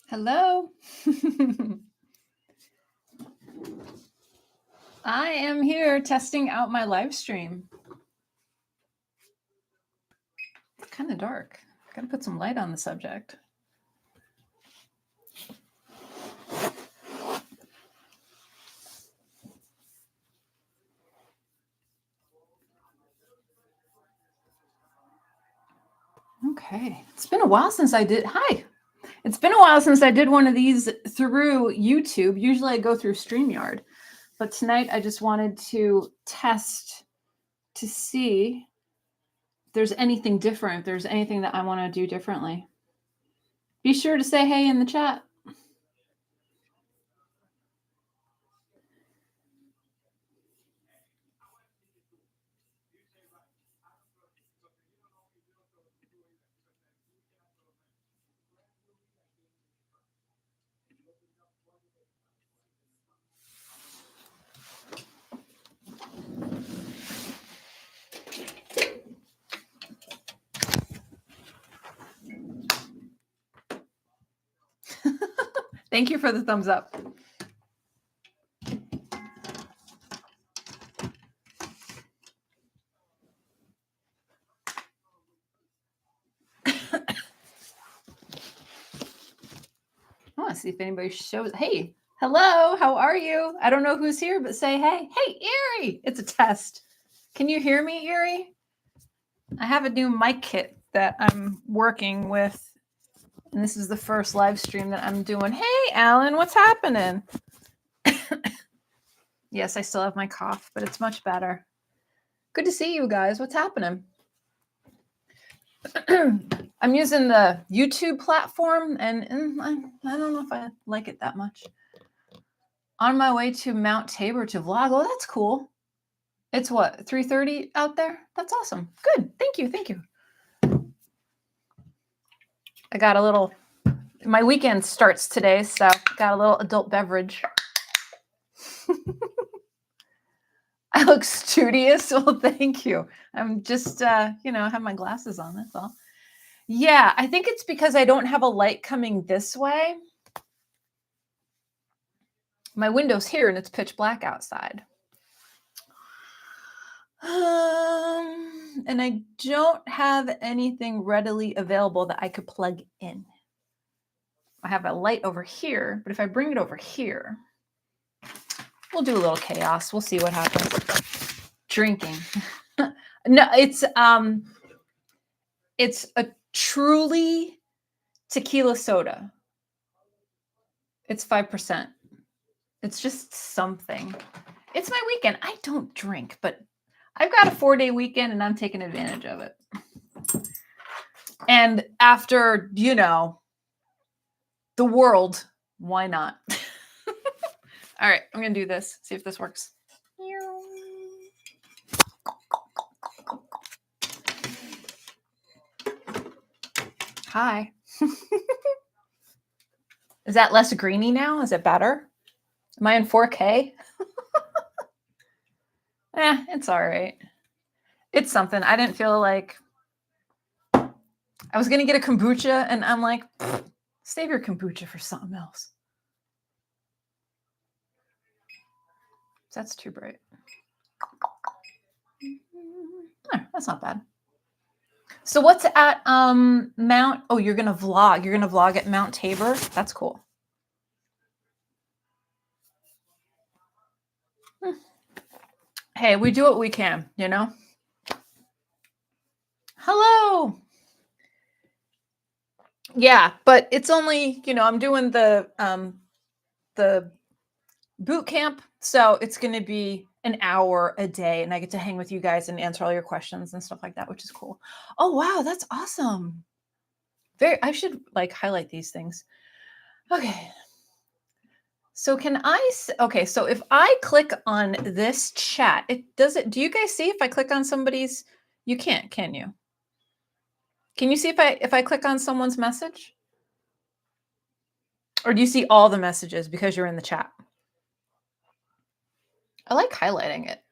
Hello. I am here testing out my live stream. It's kind of dark. Gotta put some light on the subject. Okay. It's been a while since I did. Hi. It's been a while since I did one of these through YouTube. Usually I go through StreamYard. But tonight I just wanted to test to see if there's anything different, if there's anything that I want to do differently. Be sure to say hey in the chat. Thank you for the thumbs up. I want to see if anybody shows. Hey, hello, how are you? I don't know who's here, but say hey. Hey, Erie, it's a test. Can you hear me, Erie? I have a new mic kit that I'm working with, and this is the first live stream that I'm doing. Hey, Alan, what's happening? Yes, I still have my cough, but it's much better. Good to see you guys. What's happening? I'm using the YouTube platform, and I don't know if I like it that much. On my way to Mount Tabor to vlog. Oh, that's cool. It's what, 3:30 out there? That's awesome. Good. Thank you. Thank you. I got a little, my weekend starts today, so got a little adult beverage. I look studious. Well, thank you. I'm just, I have my glasses on. That's all. Yeah, I think it's because I don't have a light coming this way. My window's here and it's pitch black outside. And I don't have anything readily available that I could plug in. I have a light over here, but if I bring it over here, we'll do a little chaos. We'll see what happens. Drinking. No, it's a truly tequila soda. It's 5%. It's just something. It's my weekend. I don't drink, but I've got a 4-day weekend and I'm taking advantage of it. And after, the world, why not? All right, I'm going to do this. See if this works. Hi. Is that less greeny now? Is it better? Am I in 4K? It's all right. It's something. I didn't feel like I was going to get a kombucha, and I'm like, save your kombucha for something else. That's too bright. That's not bad. So what's at Mount? Oh, you're going to vlog. You're going to vlog at Mount Tabor? That's cool. Hey, we do what we can, Hello. Yeah, but it's only, I'm doing the boot camp, so it's going to be an hour a day, and I get to hang with you guys and answer all your questions and stuff like that, which is cool. Oh, wow, that's awesome. I should highlight these things. Okay. So so if I click on this chat, do you guys see if I click on somebody's, you can't, can you? Can you see if I click on someone's message? Or do you see all the messages because you're in the chat? I like highlighting it.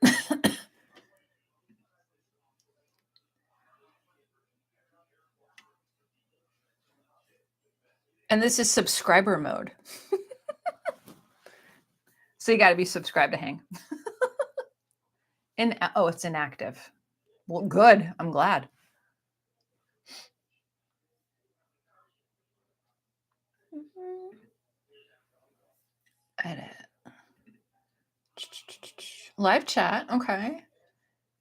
And this is subscriber mode. So you got to be subscribed to hang. Oh, it's inactive. Well, good. I'm glad. Edit. Live chat. Okay.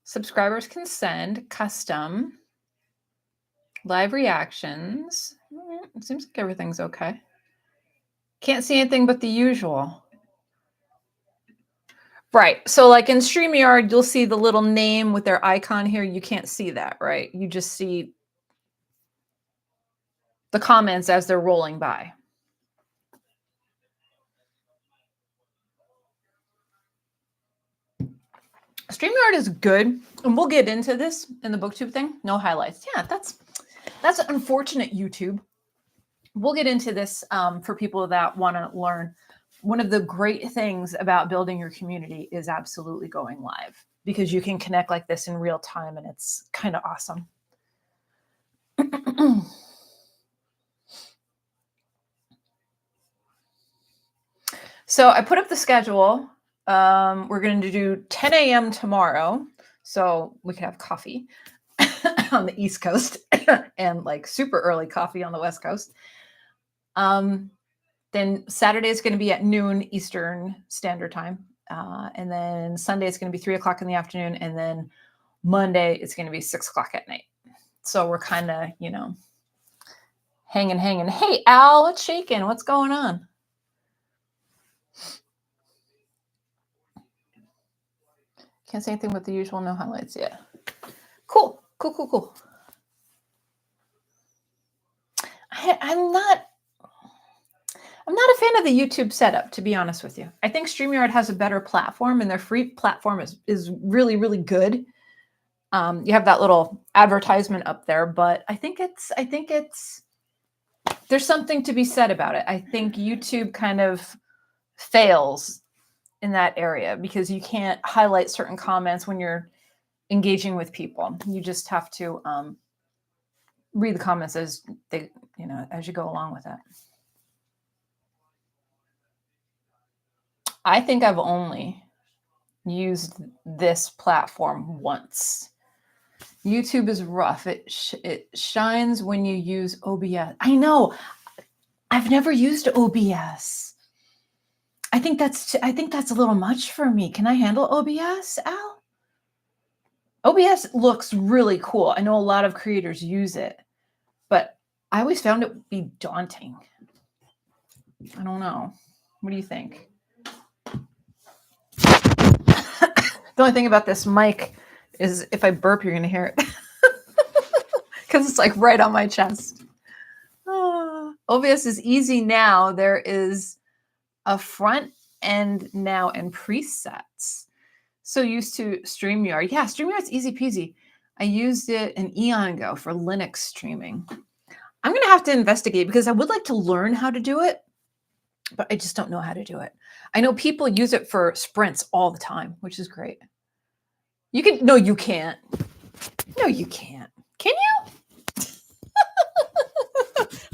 Subscribers can send custom live reactions. It seems like everything's okay. Can't see anything but the usual. Right. So like in StreamYard, you'll see the little name with their icon here. You can't see that, right? You just see the comments as they're rolling by. StreamYard is good. And we'll get into this in the BookTube thing. No highlights. Yeah, that's unfortunate, YouTube. We'll get into this for people that want to learn. One of the great things about building your community is absolutely going live, because you can connect like this in real time, and it's kind of awesome. So I put up the schedule. We're going to do 10 a.m. tomorrow, so we can have coffee on the East Coast and like super early coffee on the West Coast. Then Saturday is going to be at noon Eastern Standard Time. And then Sunday is going to be 3 o'clock in the afternoon. And then Monday it's going to be 6 o'clock at night. So we're kind of, you know, hanging. Hey, Al, what's shaking? What's going on? Can't say anything but the usual, no highlights yet. Cool. I'm not a fan of the YouTube setup, to be honest with you. I think StreamYard has a better platform, and their free platform is really, really good. You have that little advertisement up there, but I think there's something to be said about it. I think YouTube kind of fails in that area because you can't highlight certain comments when you're engaging with people. You just have to read the comments as they, you know, as you go along with it. I think I've only used this platform once. YouTube is rough. It shines when you use OBS. I know. I've never used OBS. I think that's a little much for me. Can I handle OBS, Al? OBS looks really cool. I know a lot of creators use it, but I always found it would be daunting. I don't know. What do you think? The only thing about this mic is if I burp, you're going to hear it. Because it's like right on my chest. OBS is easy now. There is a front end now and presets. So used to StreamYard. Yeah, StreamYard's easy peasy. I used it an eon ago for Linux streaming. I'm going to have to investigate because I would like to learn how to do it, but I just don't know how to do it. I know people use it for sprints all the time, which is great. You can, no, you can't. No, you can't. Can you?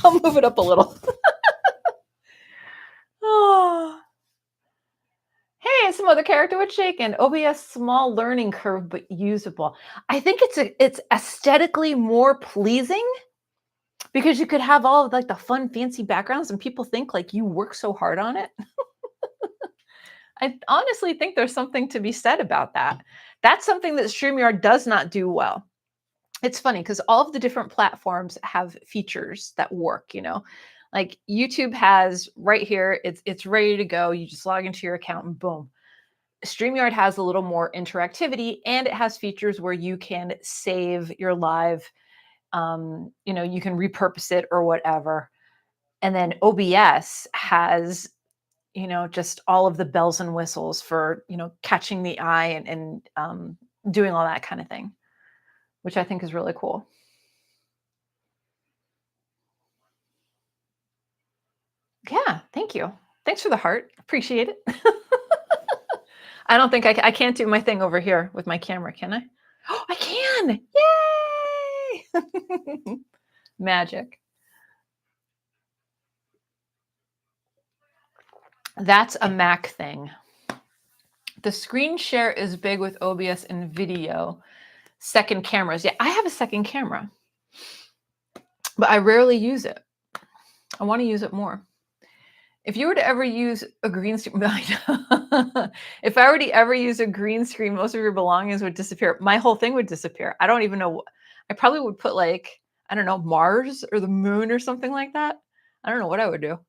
I'll move it up a little. Oh. Hey, some other character with shaken. OBS small learning curve, but usable. I think it's aesthetically more pleasing because you could have all of like the fun, fancy backgrounds, and people think like you work so hard on it. I honestly think there's something to be said about that. That's something that StreamYard does not do well. It's funny because all of the different platforms have features that work, you know. Like YouTube has right here, it's ready to go. You just log into your account and boom. StreamYard has a little more interactivity, and it has features where you can save your live, you know, you can repurpose it or whatever. And then OBS has, you know, just all of the bells and whistles for, you know, catching the eye and doing all that kind of thing, which I think is really cool. Yeah, thank you. Thanks for the heart. Appreciate it. I don't think I can't do my thing over here with my camera, can I? Oh, I can. Yay! Magic. That's a Mac thing. The screen share is big with OBS and video. Second cameras. Yeah, I have a second camera, but I rarely use it. I want to use it more. If you were to ever use a green screen, if I were to ever use a green screen, most of your belongings would disappear. My whole thing would disappear. I don't even know. I probably would put like, I don't know, Mars or the moon or something like that. I don't know what I would do.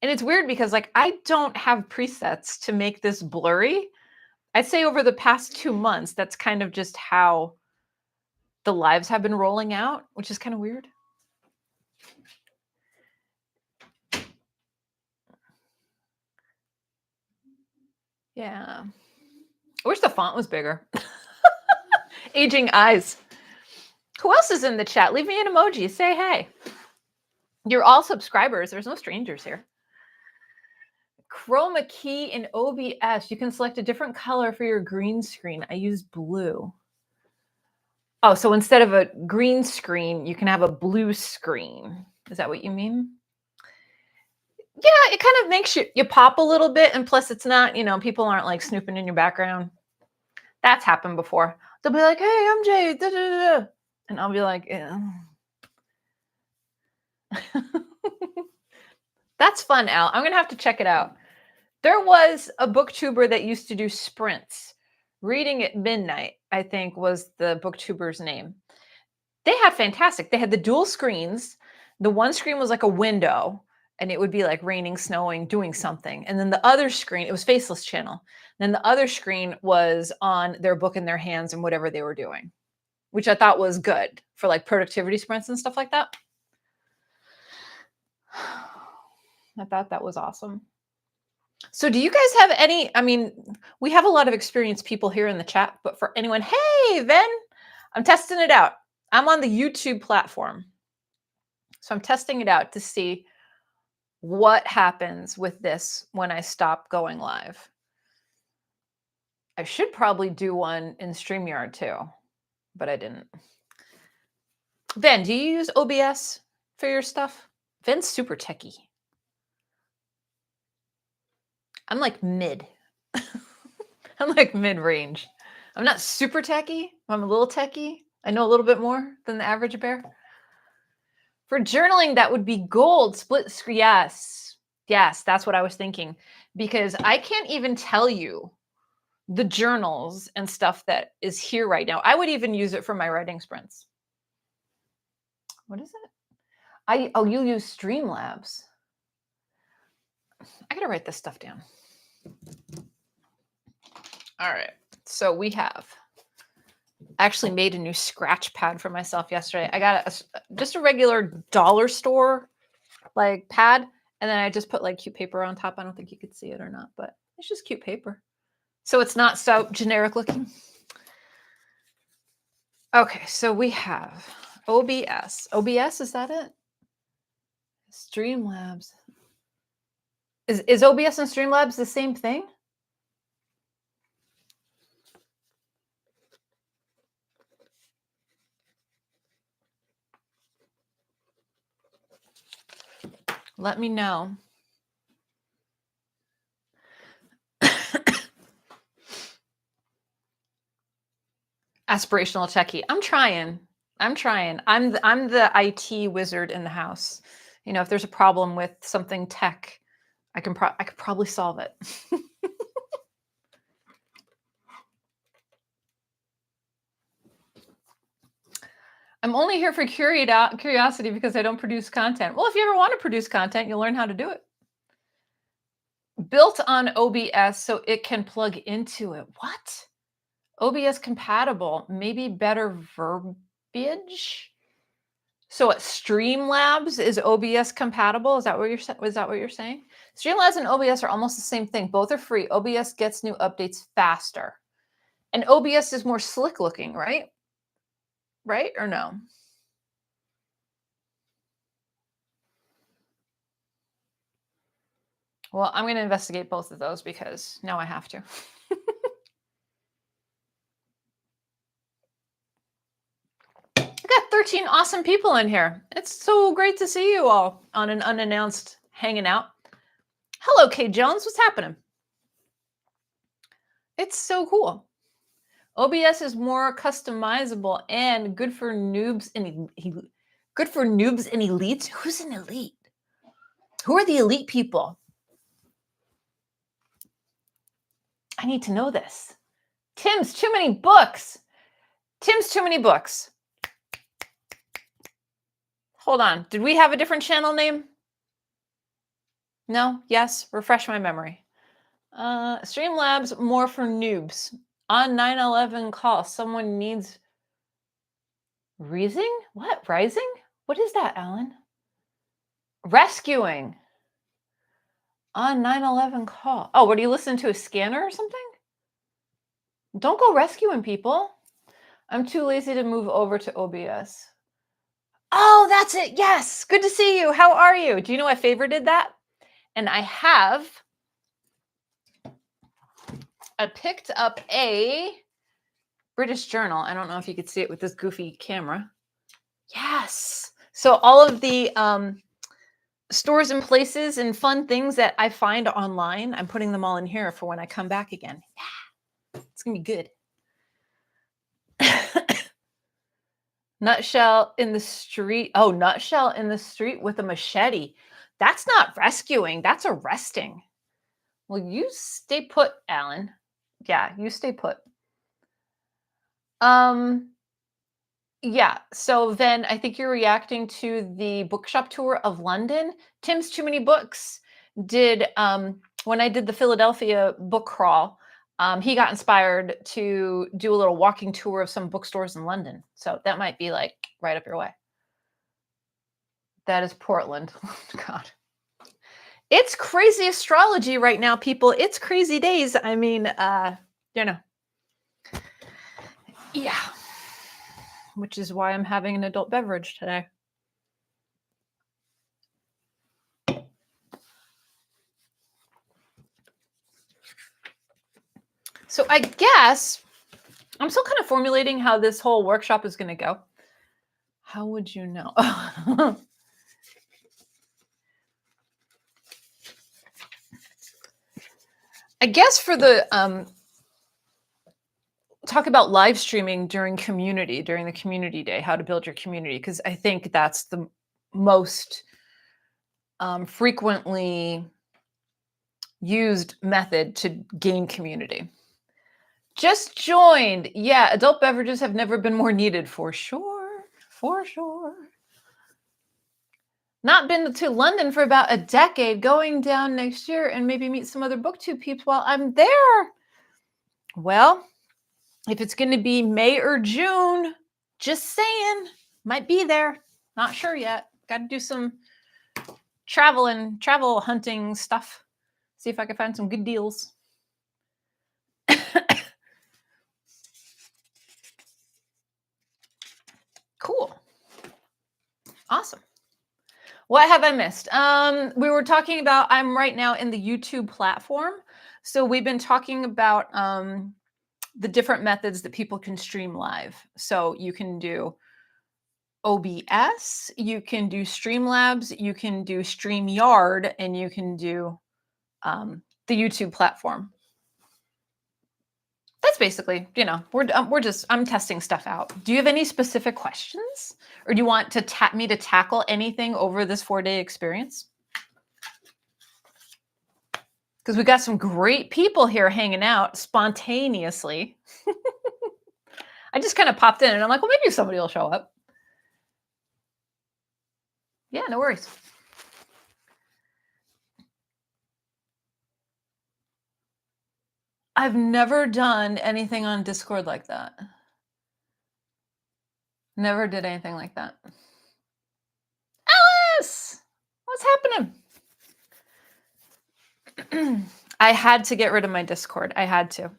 And it's weird because like I don't have presets to make this blurry. I'd say over the past 2 months, that's kind of just how the lives have been rolling out, which is kind of weird. Yeah. I wish the font was bigger. Aging eyes. Who else is in the chat? Leave me an emoji. Say hey. You're all subscribers. There's no strangers here. Chroma key in OBS. You can select a different color for your green screen. I use blue. Oh, so instead of a green screen, you can have a blue screen. Is that what you mean? Yeah, it kind of makes you pop a little bit. And plus it's not, people aren't like snooping in your background. That's happened before. They'll be like, hey, I'm Jay. Da, da, da, da. And I'll be like, yeah. That's fun, Al. I'm going to have to check it out. There was a booktuber that used to do sprints. Reading at Midnight, I think, was the booktuber's name. They had fantastic. They had the dual screens. The one screen was like a window, and it would be like raining, snowing, doing something. And then the other screen, it was Faceless Channel. Then the other screen was on their book in their hands and whatever they were doing, which I thought was good for like productivity sprints and stuff like that. I thought that was awesome. So do you guys have any, we have a lot of experienced people here in the chat, but for anyone, hey, Ven, I'm testing it out. I'm on the YouTube platform. So I'm testing it out to see what happens with this when I stop going live. I should probably do one in StreamYard too, but I didn't. Ven, do you use OBS for your stuff? Ven's super techie. I'm like mid. I'm like mid-range. I'm not super techie. I'm a little techie. I know a little bit more than the average bear. For journaling, that would be gold. Split screen. Yes. Yes, that's what I was thinking. Because I can't even tell you the journals and stuff that is here right now. I would even use it for my writing sprints. What is it? You use Streamlabs. I gotta write this stuff down. All right. So we have actually made a new scratch pad for myself yesterday. I got just a regular dollar store like pad, and then I just put like cute paper on top. I don't think you could see it or not, but it's just cute paper. So it's not so generic looking. Okay, so we have OBS. OBS, is that it? Streamlabs. Is OBS and Streamlabs the same thing? Let me know. Aspirational techie. I'm trying. I'm the IT wizard in the house. If there's a problem with something tech, I could probably solve it. I'm only here for curiosity because I don't produce content. Well, if you ever want to produce content, you'll learn how to do it. Built on OBS so it can plug into it. What? OBS compatible, maybe better verbiage. So at Streamlabs is OBS compatible? Is that what you're saying? Streamlabs and OBS are almost the same thing. Both are free. OBS gets new updates faster. And OBS is more slick looking, right? Right or no? Well, I'm going to investigate both of those because now I have to. I got 13 awesome people in here. It's so great to see you all on an unannounced hanging out. Hello, Kay Jones. What's happening? It's so cool. OBS is more customizable and good for noobs and good for noobs and elites. Who's an elite? Who are the elite people? I need to know this. Tim's too many books. Tim's too many books. Hold on. Did we have a different channel name? No? Yes? Refresh my memory. Streamlabs more for noobs. On 9/11 call, someone needs Reading? What? Rising? What is that, Alan? Rescuing. On 9/11 call. Oh, what are you listening to? A scanner or something? Don't go rescuing people. I'm too lazy to move over to OBS. Oh, that's it. Yes. Good to see you. How are you? Do you know I favorited that? And I picked up a British journal. I don't know if you could see it with this goofy camera. Yes. So all of the stores and places and fun things that I find online, I'm putting them all in here for when I come back again. Yeah. It's going to be good. Nutshell in the street. Oh, nutshell in the street with a machete. That's not rescuing. That's arresting. Well, you stay put, Alan. Yeah, you stay put. Yeah, so then I think you're reacting to the bookshop tour of London. Tim's Too Many Books did, when I did the Philadelphia book crawl, he got inspired to do a little walking tour of some bookstores in London. So that might be like right up your way. That is Portland. God. It's crazy astrology right now, people. It's crazy days. I mean, you know. Yeah. Which is why I'm having an adult beverage today. So I guess I'm still kind of formulating how this whole workshop is going to go. How would you know? I guess for the talk about live streaming during the community day, how to build your community, because I think that's the most frequently used method to gain community. Just joined. Yeah, adult beverages have never been more needed, for sure. For sure. Not been to London for about a decade, going down next year and maybe meet some other BookTube peeps while I'm there. Well, if it's going to be May or June, just saying, might be there. Not sure yet. Got to do some travel hunting stuff. See if I can find some good deals. Cool. Awesome. What have I missed? We were talking about, I'm right now in the YouTube platform. So we've been talking about the different methods that people can stream live. So you can do OBS, you can do Streamlabs, you can do StreamYard, and you can do the YouTube platform. That's basically, you know, I'm testing stuff out. Do you have any specific questions, or do you want to me to tackle anything over this 4-day experience? Because we got some great people here hanging out spontaneously. I just kind of popped in and I'm like, well, maybe somebody will show up. Yeah, no worries. I've never done anything on Discord like that. Never did anything like that. Alice! What's happening? I had to get rid of my Discord. I had to.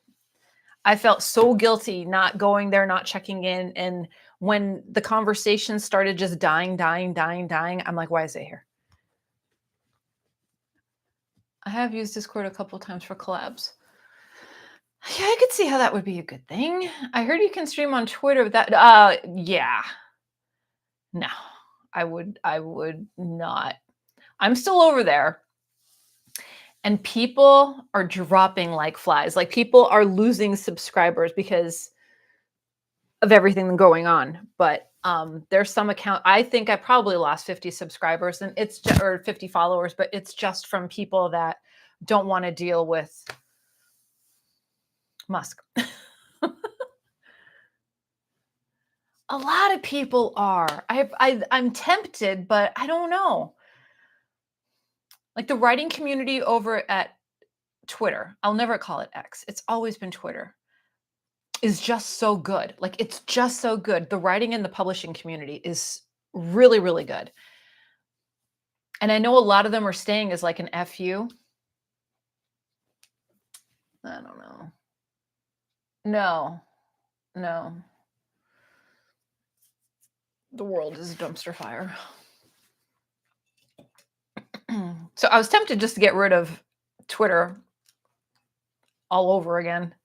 I felt so guilty not going there, not checking in. And when the conversation started just dying, I'm like, why is it here? I have used Discord a couple times for collabs. Yeah, I could see how that would be a good thing. I heard you can stream on Twitter with that. Yeah. No, I would not. I'm still over there. And people are dropping like flies. Like people are losing subscribers because of everything going on. But there's some account. I think I probably lost 50 subscribers, and it's just, or 50 followers, but it's just from people that don't want to deal with Musk. A lot of people are. I'm tempted, but I don't know. Like the writing community over at Twitter, I'll never call it X. It's always been Twitter. Is just so good. Like it's just so good. The writing and the publishing community is really, really good. And I know a lot of them are staying as like an FU. I don't know. No. No. The world is a dumpster fire. So I was tempted just to get rid of Twitter all over again,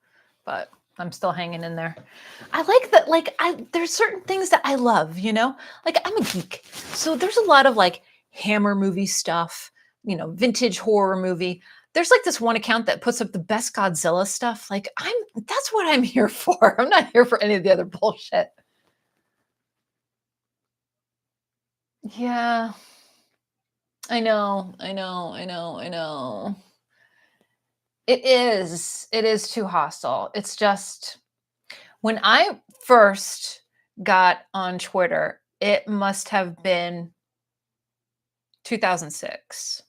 but I'm still hanging in there. I like that, like, there's certain things that I love, you know? Like, I'm a geek. So there's a lot of like Hammer movie stuff, you know, vintage horror movie. There's like this one account that puts up the best Godzilla stuff. Like, that's what I'm here for. I'm not here for any of the other bullshit. Yeah. I know. It is too hostile. It's just when I first got on Twitter, it must have been 2006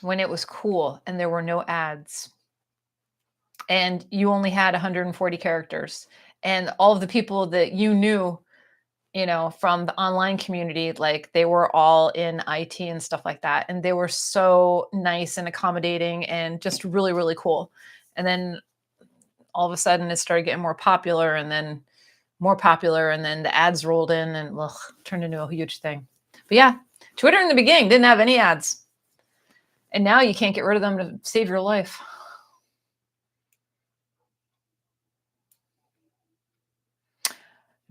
when it was cool and there were no ads. And you only had 140 characters. And all of the people that you knew, you know, from the online community, like they were all in IT and stuff like that. And they were so nice and accommodating and just really, really cool. And then all of a sudden it started getting more popular and then more popular. And then the ads rolled in and turned into a huge thing. But yeah, Twitter in the beginning didn't have any ads. And now you can't get rid of them to save your life.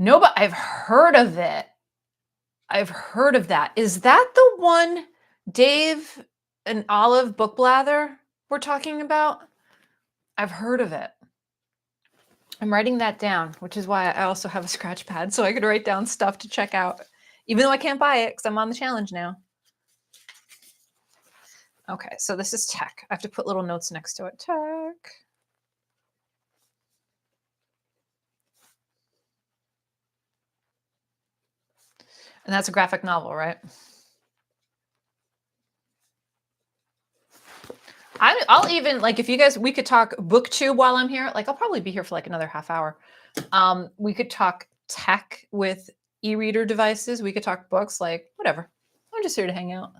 No, but I've heard of it. I've heard of that. Is that the one Dave and Olive Book Blather were talking about? I've heard of it. I'm writing that down, which is why I also have a scratch pad so I could write down stuff to check out, even though I can't buy it because I'm on the challenge now. Okay, so this is tech. I have to put little notes next to it. Tech. And that's a graphic novel, right? I'll even, like, if you guys, we could talk BookTube while I'm here. Like, I'll probably be here for like another half hour. We could talk tech with e-reader devices. We could talk books, like, whatever. I'm just here to hang out.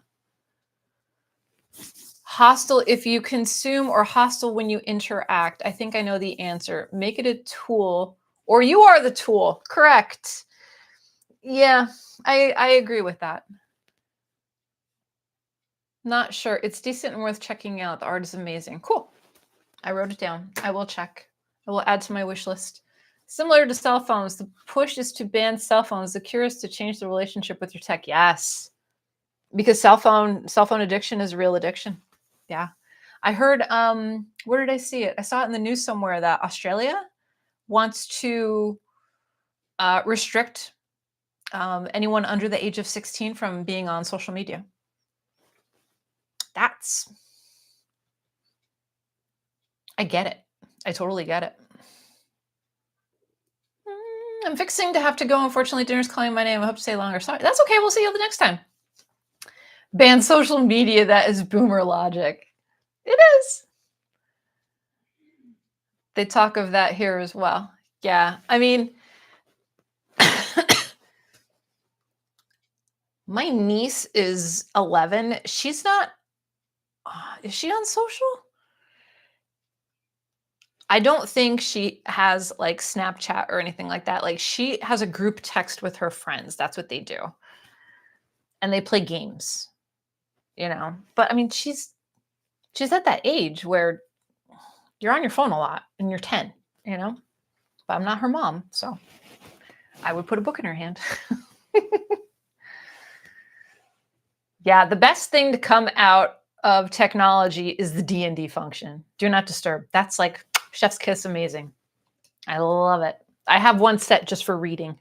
Hostile if you consume or hostile when you interact. I think I know the answer. Make it a tool, or you are the tool. Correct. Yeah, I agree with that. Not sure. It's decent and worth checking out. The art is amazing. Cool. I wrote it down. I will check. I will add to my wish list. Similar to cell phones, the push is to ban cell phones. The cure is to change the relationship with your tech. Yes. Because cell phone addiction is a real addiction. Yeah. I heard, where did I see it? I saw it in the news somewhere that Australia wants to restrict anyone under the age of 16 from being on social media. I get it. I totally get it. I'm fixing to have to go. Unfortunately, dinner's calling my name. I hope to stay longer. Sorry. That's okay. We'll see you the next time. Ban social media. That is boomer logic. It is. They talk of that here as well. Yeah. I mean, my niece is 11. She's not, is she on social? I don't think she has like Snapchat or anything like that. Like she has a group text with her friends. That's what they do. And they play games, you know. But I mean, she's at that age where you're on your phone a lot and you're 10, you know. But I'm not her mom, so I would put a book in her hand. Yeah, the best thing to come out of technology is the D&D function. Do not disturb. That's like chef's kiss amazing. I love it. I have one set just for reading.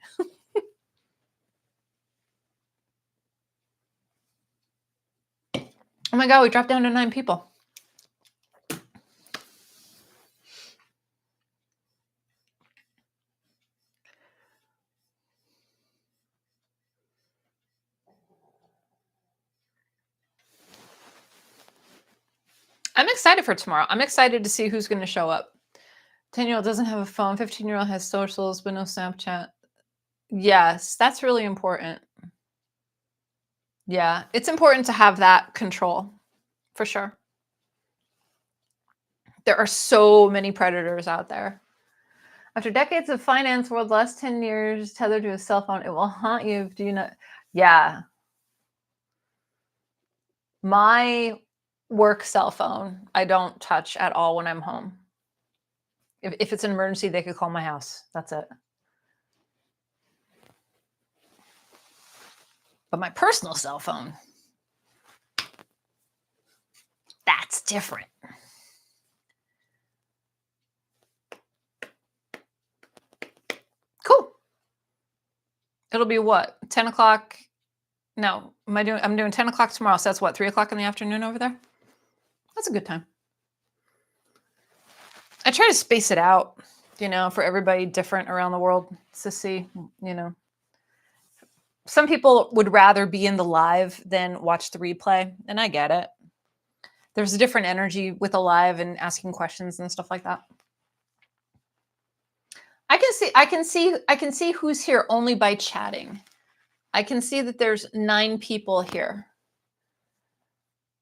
Oh my God, we dropped down to 9 people. I'm excited for tomorrow. I'm excited to see who's going to show up. 10-year-old doesn't have a phone. 15-year-old has socials, but no Snapchat. Yes, that's really important. Yeah, it's important to have that control, for sure. There are so many predators out there. After decades of finance world, last 10 years tethered to a cell phone, it will haunt you if you not. Yeah. My work cell phone, I don't touch at all when I'm home. If it's an emergency, they could call my house. That's it. But my personal cell phone, that's different. Cool. It'll be what? 10 o'clock? No, I'm doing 10 o'clock tomorrow. So that's what, 3 o'clock in the afternoon over there? That's a good time. I try to space it out, for everybody different around the world to see, Some people would rather be in the live than watch the replay, and I get it. There's a different energy with a live and asking questions and stuff like that. I can see who's here only by chatting. I can see that there's 9 people here.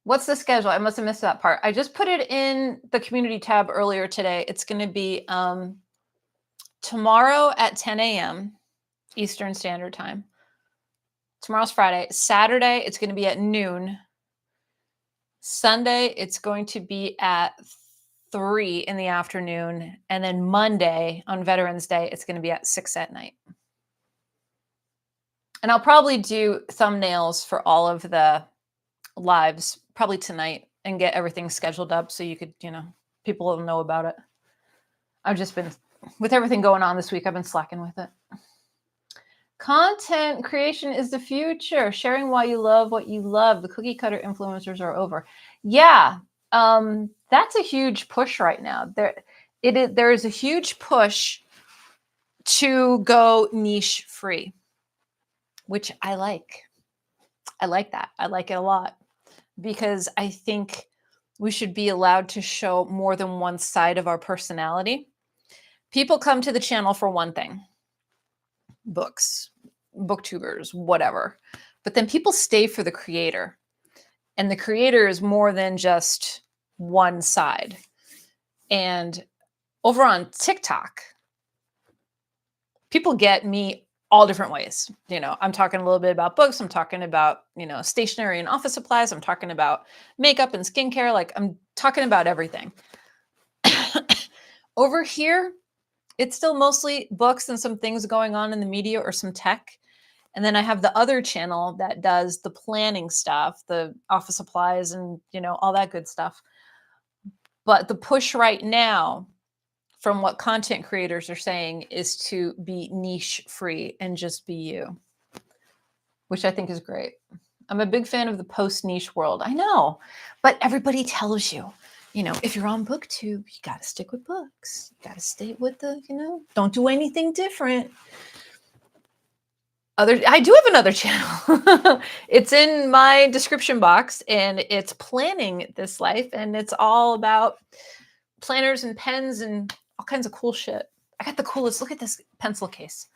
What's the schedule? I must have missed that part. I just put it in the community tab earlier today. It's going to be tomorrow at 10 a.m. Eastern Standard Time. Tomorrow's Friday. Saturday, it's going to be at noon. Sunday, it's going to be at 3 in the afternoon. And then Monday, on Veterans Day, it's going to be at 6 at night. And I'll probably do thumbnails for all of the lives probably tonight and get everything scheduled up so you could, people will know about it. I've just been, with everything going on this week, I've been slacking with it. Content creation is the future. Sharing why you love what you love. The cookie cutter influencers are over. Yeah, that's a huge push right now. There is a huge push to go niche free, which I like. I like that. I like it a lot because I think we should be allowed to show more than one side of our personality. People come to the channel for one thing. Books, booktubers, whatever. But then people stay for the creator. And the creator is more than just one side. And over on TikTok, people get me all different ways. I'm talking a little bit about books. I'm talking about, stationery and office supplies. I'm talking about makeup and skincare. Like I'm talking about everything. Over here, it's still mostly books and some things going on in the media or some tech. And then I have the other channel that does the planning stuff, the office supplies and, all that good stuff. But the push right now from what content creators are saying is to be niche free and just be you, which I think is great. I'm a big fan of the post niche world. I know, but everybody tells you, if you're on BookTube, you got to stick with books. You got to stay with the, don't do anything different. I do have another channel. It's in my description box and it's Planning This Life. And it's all about planners and pens and all kinds of cool shit. I got the coolest. Look at this pencil case.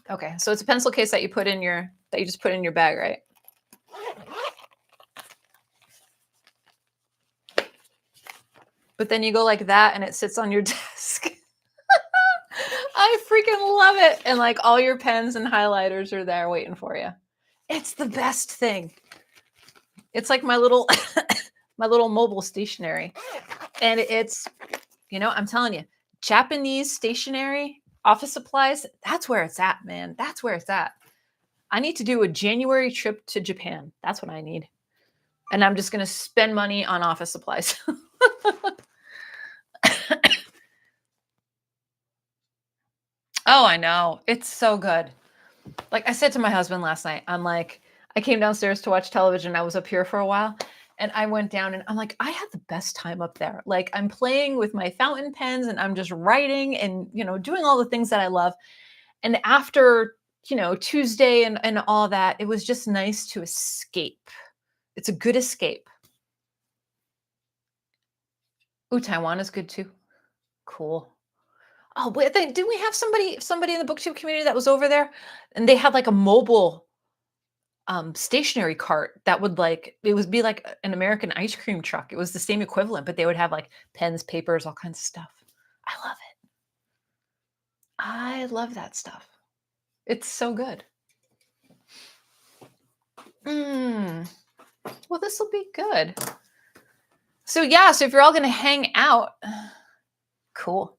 Okay, so it's a pencil case that you just put in your bag, right? But then you go like that and it sits on your desk. I freaking love it. And like all your pens and highlighters are there waiting for you. It's the best thing. It's like my little my little mobile stationery. And it's, I'm telling you, Japanese stationery, office supplies, that's where it's at, man. That's where it's at. I need to do a January trip to Japan. That's what I need. And I'm just going to spend money on office supplies. Oh, I know. It's so good. Like I said to my husband last night, I'm like, I came downstairs to watch television. I was up here for a while and I went down and I'm like, I had the best time up there. Like I'm playing with my fountain pens and I'm just writing and, doing all the things that I love. And after, Tuesday and all that, it was just nice to escape. It's a good escape. Ooh, Taiwan is good too. Cool. Oh, but didn't we have somebody in the BookTube community that was over there? And they had like a mobile stationary cart that would it would be like an American ice cream truck. It was the same equivalent, but they would have like pens, papers, all kinds of stuff. I love it. I love that stuff. It's so good. Well, this will be good. So yeah, so if you're all going to hang out, cool.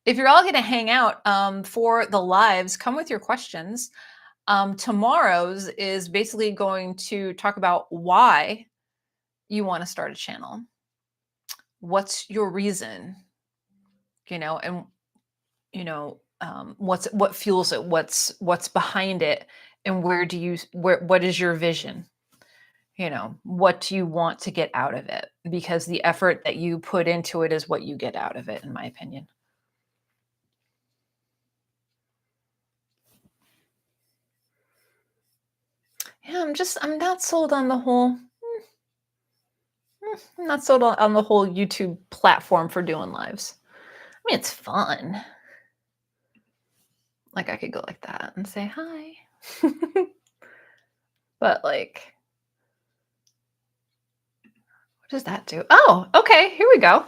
If you're all going to hang out for the lives, come with your questions. Tomorrow's is basically going to talk about why you want to start a channel. What's your reason? And what fuels it? What's behind it? And what is your vision? What do you want to get out of it? Because the effort that you put into it is what you get out of it, in my opinion. Yeah, I'm not sold on the whole. I'm not sold on the whole YouTube platform for doing lives. I mean, it's fun. Like I could go like that and say hi. But like, what does that do? Oh, okay, here we go.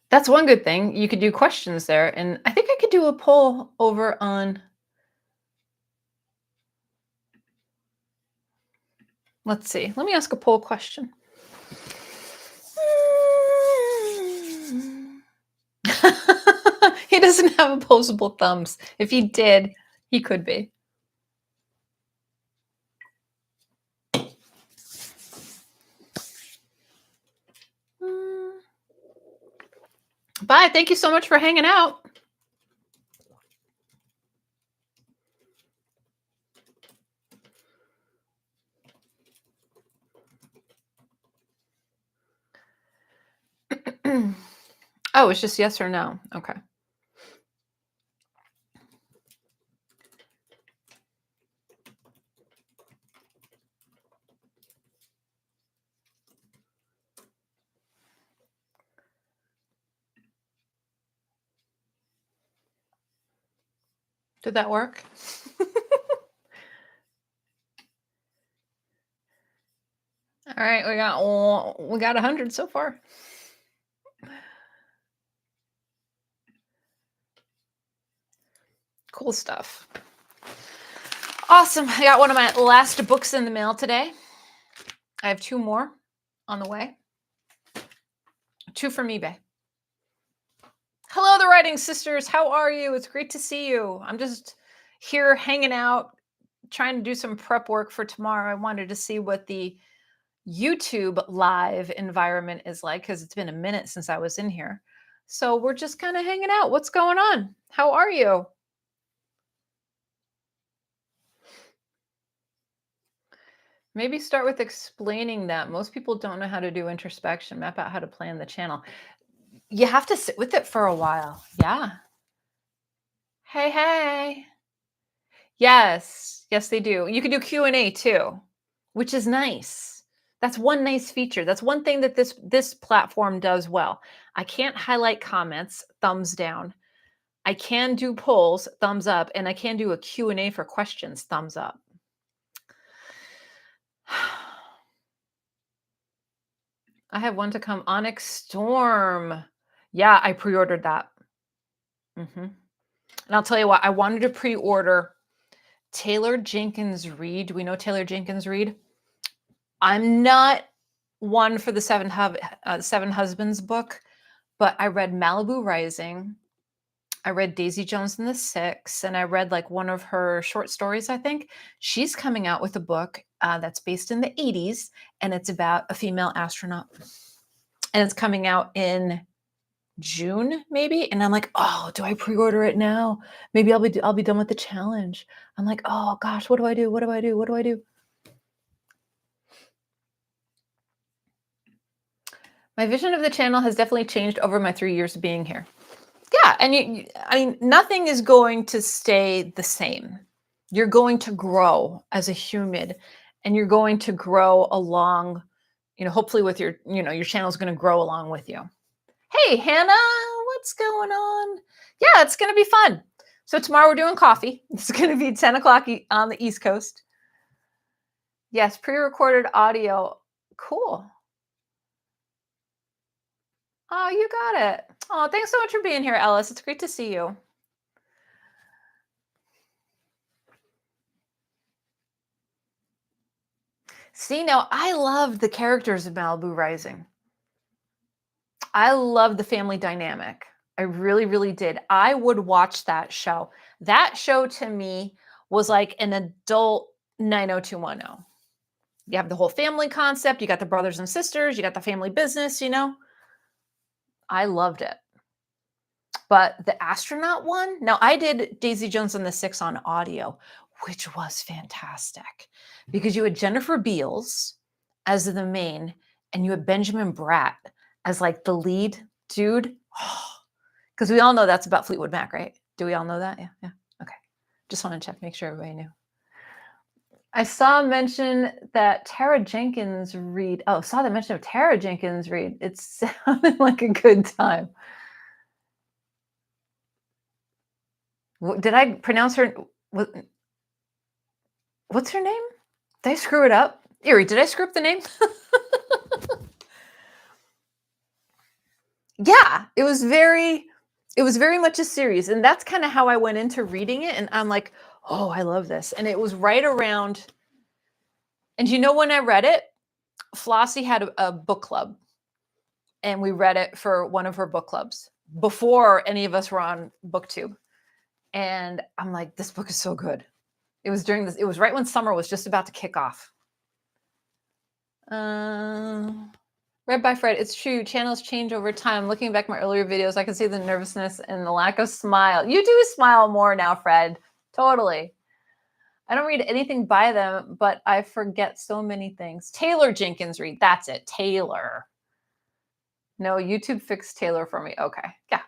That's one good thing. You could do questions there. And I think I could do a poll over on, let's see. Let me ask a poll question. He doesn't have opposable thumbs. If he did, he could be. Bye. Thank you so much for hanging out. Oh, it's just yes or no. Okay. Did that work? All right, we got 100 so far. Cool stuff. Awesome. I got one of my last books in the mail today. I have 2 more on the way. 2 from eBay. Hello, the Readng sisters. How are you? It's great to see you. I'm just here hanging out, trying to do some prep work for tomorrow. I wanted to see what the YouTube live environment is like because it's been a minute since I was in here. So we're just kind of hanging out. What's going on? How are you? Maybe start with explaining that. Most people don't know how to do introspection, map out how to plan the channel. You have to sit with it for a while. Yeah. Hey, hey. Yes. Yes, they do. You can do Q&A too, which is nice. That's one nice feature. That's one thing that this platform does well. I can't highlight comments, thumbs down. I can do polls, thumbs up, and I can do a Q&A for questions, thumbs up. I have one to come. Onyx Storm. Yeah, I pre-ordered that. And I'll tell you what, I wanted to pre-order Taylor Jenkins Reid. Do we know Taylor Jenkins Reid? I'm not one for the Seven Husbands book, but I read Malibu Rising I read Daisy Jones and the Six, and I read like one of her short stories, I think. She's coming out with a book that's based in the 80s, and it's about a female astronaut. And it's coming out in June, maybe. And I'm like, oh, do I pre-order it now? Maybe I'll be done with the challenge. I'm like, oh gosh, what do I do? What do I do? What do I do? My vision of the channel has definitely changed over my 3 years of being here. Yeah, and I mean, nothing is going to stay the same. You're going to grow as a human, and you're going to grow along, hopefully with your channel is going to grow along with you. Hey, Hannah, what's going on? Yeah, it's going to be fun. So tomorrow we're doing coffee. It's going to be 10 o'clock on the East Coast. Yes, pre-recorded audio. Cool. Oh, you got it. Oh, thanks so much for being here, Ellis. It's great to see you. See, now I loved the characters of Malibu Rising. I loved the family dynamic. I really, really did. I would watch that show. That show to me was like an adult 90210. You have the whole family concept. You got the brothers and sisters. You got the family business, I loved it. But the astronaut one, now I did Daisy Jones and the Six on audio, which was fantastic because you had Jennifer Beals as the main and you had Benjamin Bratt as like the lead dude. Because we all know that's about Fleetwood Mac, right? Do we all know that? Yeah. Okay. Just want to check, make sure everybody knew. I saw mention that Tara Jenkins read. Oh, saw the mention of Tara Jenkins read. It sounded like a good time. Did I pronounce her? What's her name? Did I screw it up? Erie, did I screw up the name? Yeah, it was very much a series. And that's kind of how I went into reading it. And I'm like, oh, I love this. And it was right around. And when I read it, Flossie had a book club. And we read it for one of her book clubs before any of us were on BookTube. And I'm like, this book is so good. It was it was right when summer was just about to kick off. Read by Fred. It's true. Channels change over time. Looking back at my earlier videos, I can see the nervousness and the lack of smile. You do smile more now, Fred. Totally. I don't read anything by them, but I forget so many things. Taylor Jenkins Reid. That's it. Taylor. No, YouTube fixed Taylor for me. Okay. Yeah.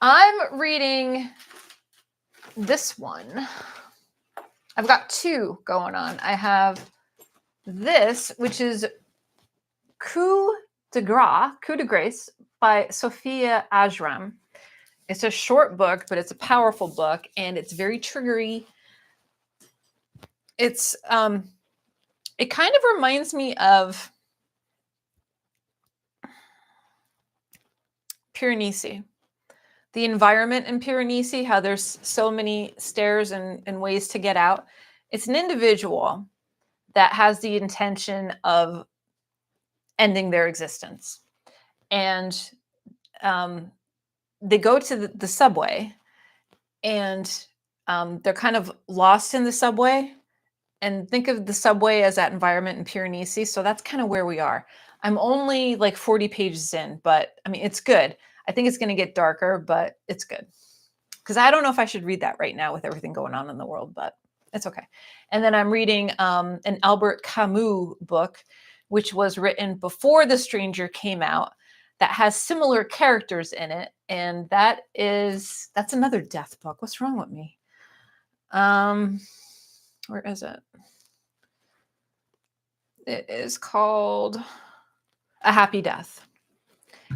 I'm reading this one. I've got two going on. I have this, which is Coup de Grace by Sophia Ajram. It's a short book, but it's a powerful book, and it's very triggery. It's it kind of reminds me of Piranesi. The environment in Piranesi, how there's so many stairs and ways to get out. It's an individual that has the intention of ending their existence. And they go to the subway, and they're kind of lost in the subway. And think of the subway as that environment in Piranesi. So that's kind of where we are. I'm only like 40 pages in, but I mean, it's good. I think it's going to get darker, but it's good. Because I don't know if I should read that right now with everything going on in the world, but it's okay. And then I'm reading an Albert Camus book, which was written before The Stranger came out, that has similar characters in it. And that's another death book. What's wrong with me? Where is it? It is called A Happy Death.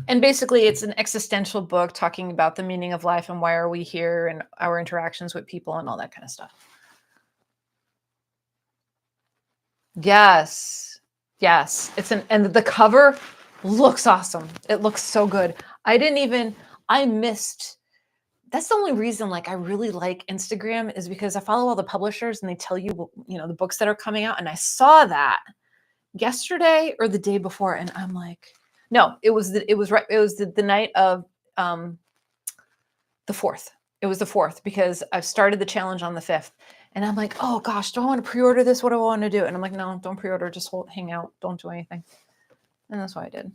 And basically, it's an existential book talking about the meaning of life and why are we here and our interactions with people and all that kind of stuff. Yes. And the cover looks awesome. It looks so good. I missed. That's the only reason I really like Instagram is because I follow all the publishers and they tell you, the books that are coming out. And I saw that yesterday or the day before. And I'm like, no, it was the night of The 4th. It was the 4th because I've started the challenge on the 5th. And I'm like, oh gosh, do I want to pre-order this? What do I want to do? And I'm like, no, don't pre-order. Just hang out. Don't do anything. And that's what I did.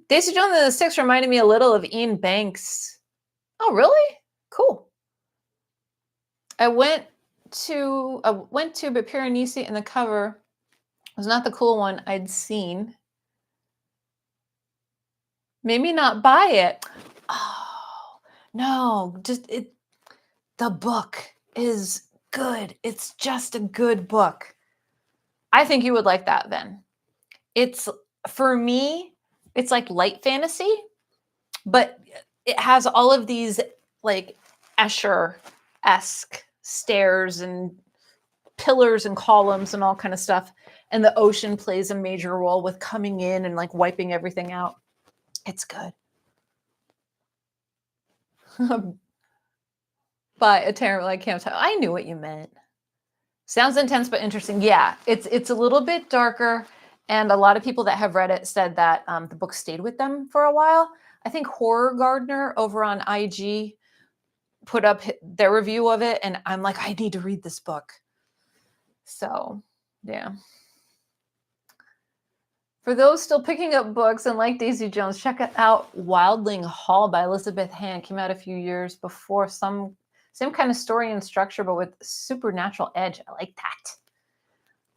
Daisy Jones and the Six reminded me a little of Ian Banks. Oh, really? Cool. I went to but Piranesi, and the cover was not the cool one I'd seen. Made me not buy it. Oh, no, the book is good. It's just a good book. I think you would like that then. It's, for me, it's like light fantasy, but it has all of these like Escher-esque stairs and pillars and columns and all kind of stuff. And the ocean plays a major role with coming in and like wiping everything out. It's good. By a terror like Camp. I knew what you meant. Sounds intense but interesting. Yeah, it's a little bit darker, and a lot of people that have read it said that the book stayed with them for a while. I think Horror Gardener over on IG put up their review of it, and I'm like, I need to read this book. So, yeah. For those still picking up books and like Daisy Jones, check out Wildling Hall by Elizabeth Hand. Came out a few years before. Same kind of story and structure, but with supernatural edge. I like that.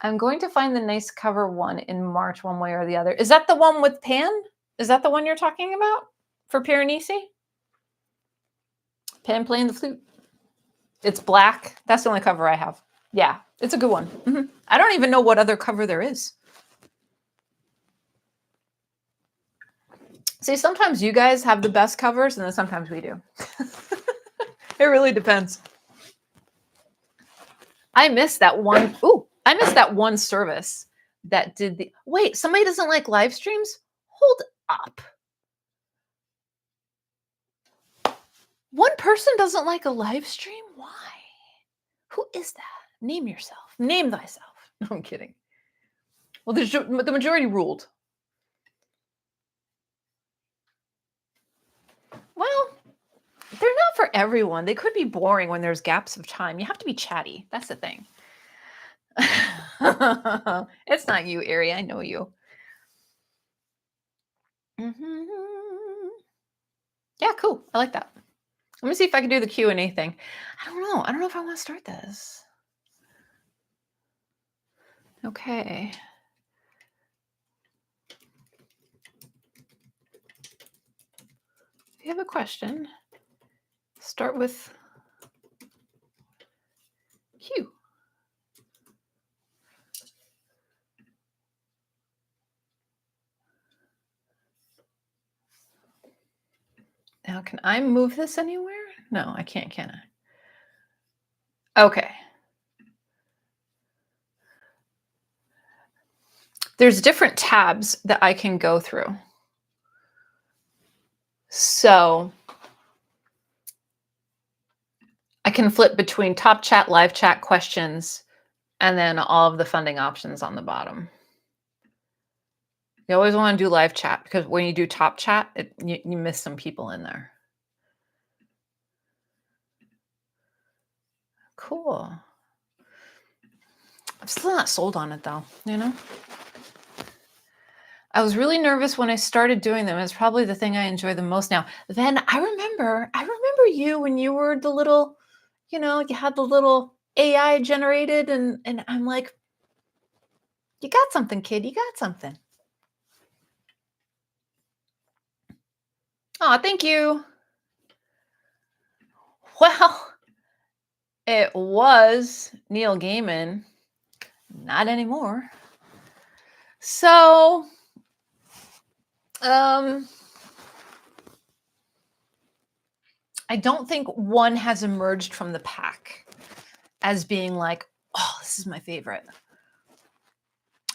I'm going to find the nice cover one in March, one way or the other. Is that the one with Pan? Is that the one you're talking about for Piranesi? Pan playing the flute. It's black. That's the only cover I have. Yeah, it's a good one. Mm-hmm. I don't even know what other cover there is. See, sometimes you guys have the best covers, and then sometimes we do. It really depends. I missed that one. Ooh, I missed that one service that did the. Wait, somebody doesn't like live streams? Hold up. One person doesn't like a live stream? Why? Who is that? Name yourself. Name thyself. No, I'm kidding. Well, the majority ruled. Well, they're not for everyone. They could be boring when there's gaps of time. You have to be chatty. That's the thing. It's not you, Ari. I know you. Mm-hmm. Yeah, cool. I like that. Let me see if I can do the Q&A thing. I don't know. I don't know if I want to start this. Okay. If you have a question, start with Q. Now, can I move this anywhere? No, I can't, can I? Okay. There's different tabs that I can go through. So I can flip between top chat, live chat, questions, and then all of the funding options on the bottom. You always want to do live chat because when you do top chat, you miss some people in there. Cool. I'm still not sold on it though, you know? I was really nervous when I started doing them. It's probably the thing I enjoy the most now. Then I remember you when you were the little, you had the little AI generated and I'm like, you got something, kid. You got something. Oh, thank you. Well, it was Neil Gaiman. Not anymore. So, I don't think one has emerged from the pack as being like, oh, this is my favorite.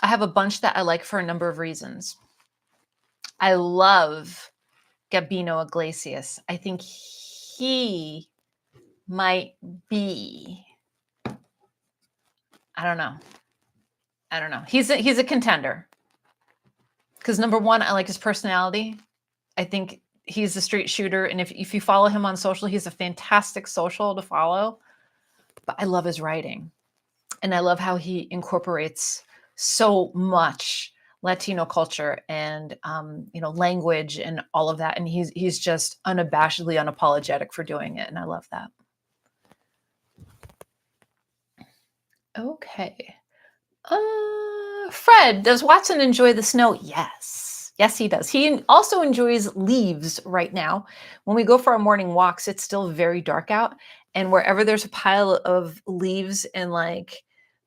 I have a bunch that I like for a number of reasons. I love Gabino Iglesias. I think he might be, I don't know. He's a contender. Because number one, I like his personality. I think he's a straight shooter. And if you follow him on social, he's a fantastic social to follow. But I love his writing. And I love how he incorporates so much Latino culture and language and all of that. And he's just unabashedly unapologetic for doing it. And I love that. Okay. Fred, does Watson enjoy the snow? Yes. Yes, he does. He also enjoys leaves right now. When we go for our morning walks, it's still very dark out. And wherever there's a pile of leaves in like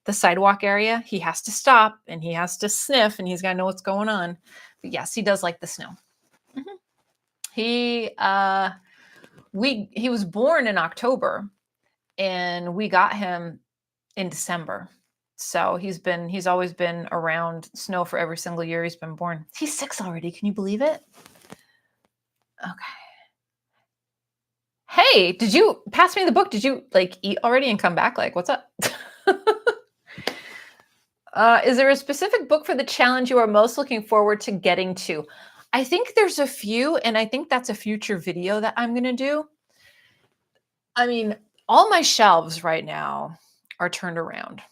the sidewalk area, he has to stop and he has to sniff and he's got to know what's going on. But yes, he does like the snow. Mm-hmm. He was born in October and we got him in December. So he's always been around snow for every single year he's been born. He's 6 already. Can you believe it? Okay. Hey, did you pass me the book? Did you like eat already and come back? Like, what's up? Is there a specific book for the challenge you are most looking forward to getting to? I think there's a few, and I think that's a future video that I'm going to do. I mean, all my shelves right now are turned around,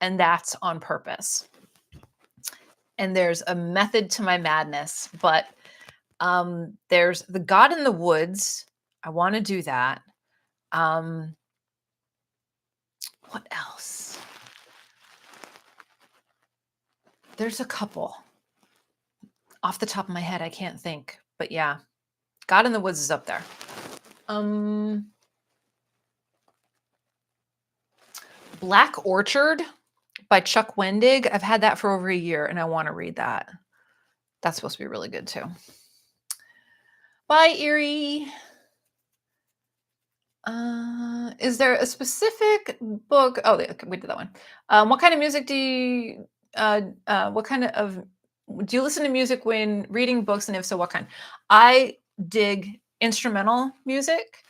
and that's on purpose. And there's a method to my madness, but there's The God in the Woods. I want to do that. What else? There's a couple. Off the top of my head, I can't think. But yeah, God in the Woods is up there. Black Orchard by Chuck Wendig. I've had that for over a year and I want to read that. That's supposed to be really good too. Bye, Erie. Is there a specific book? Oh, we did that one. What kind of music do you, do you listen to music when reading books? And if so, what kind? I dig instrumental music.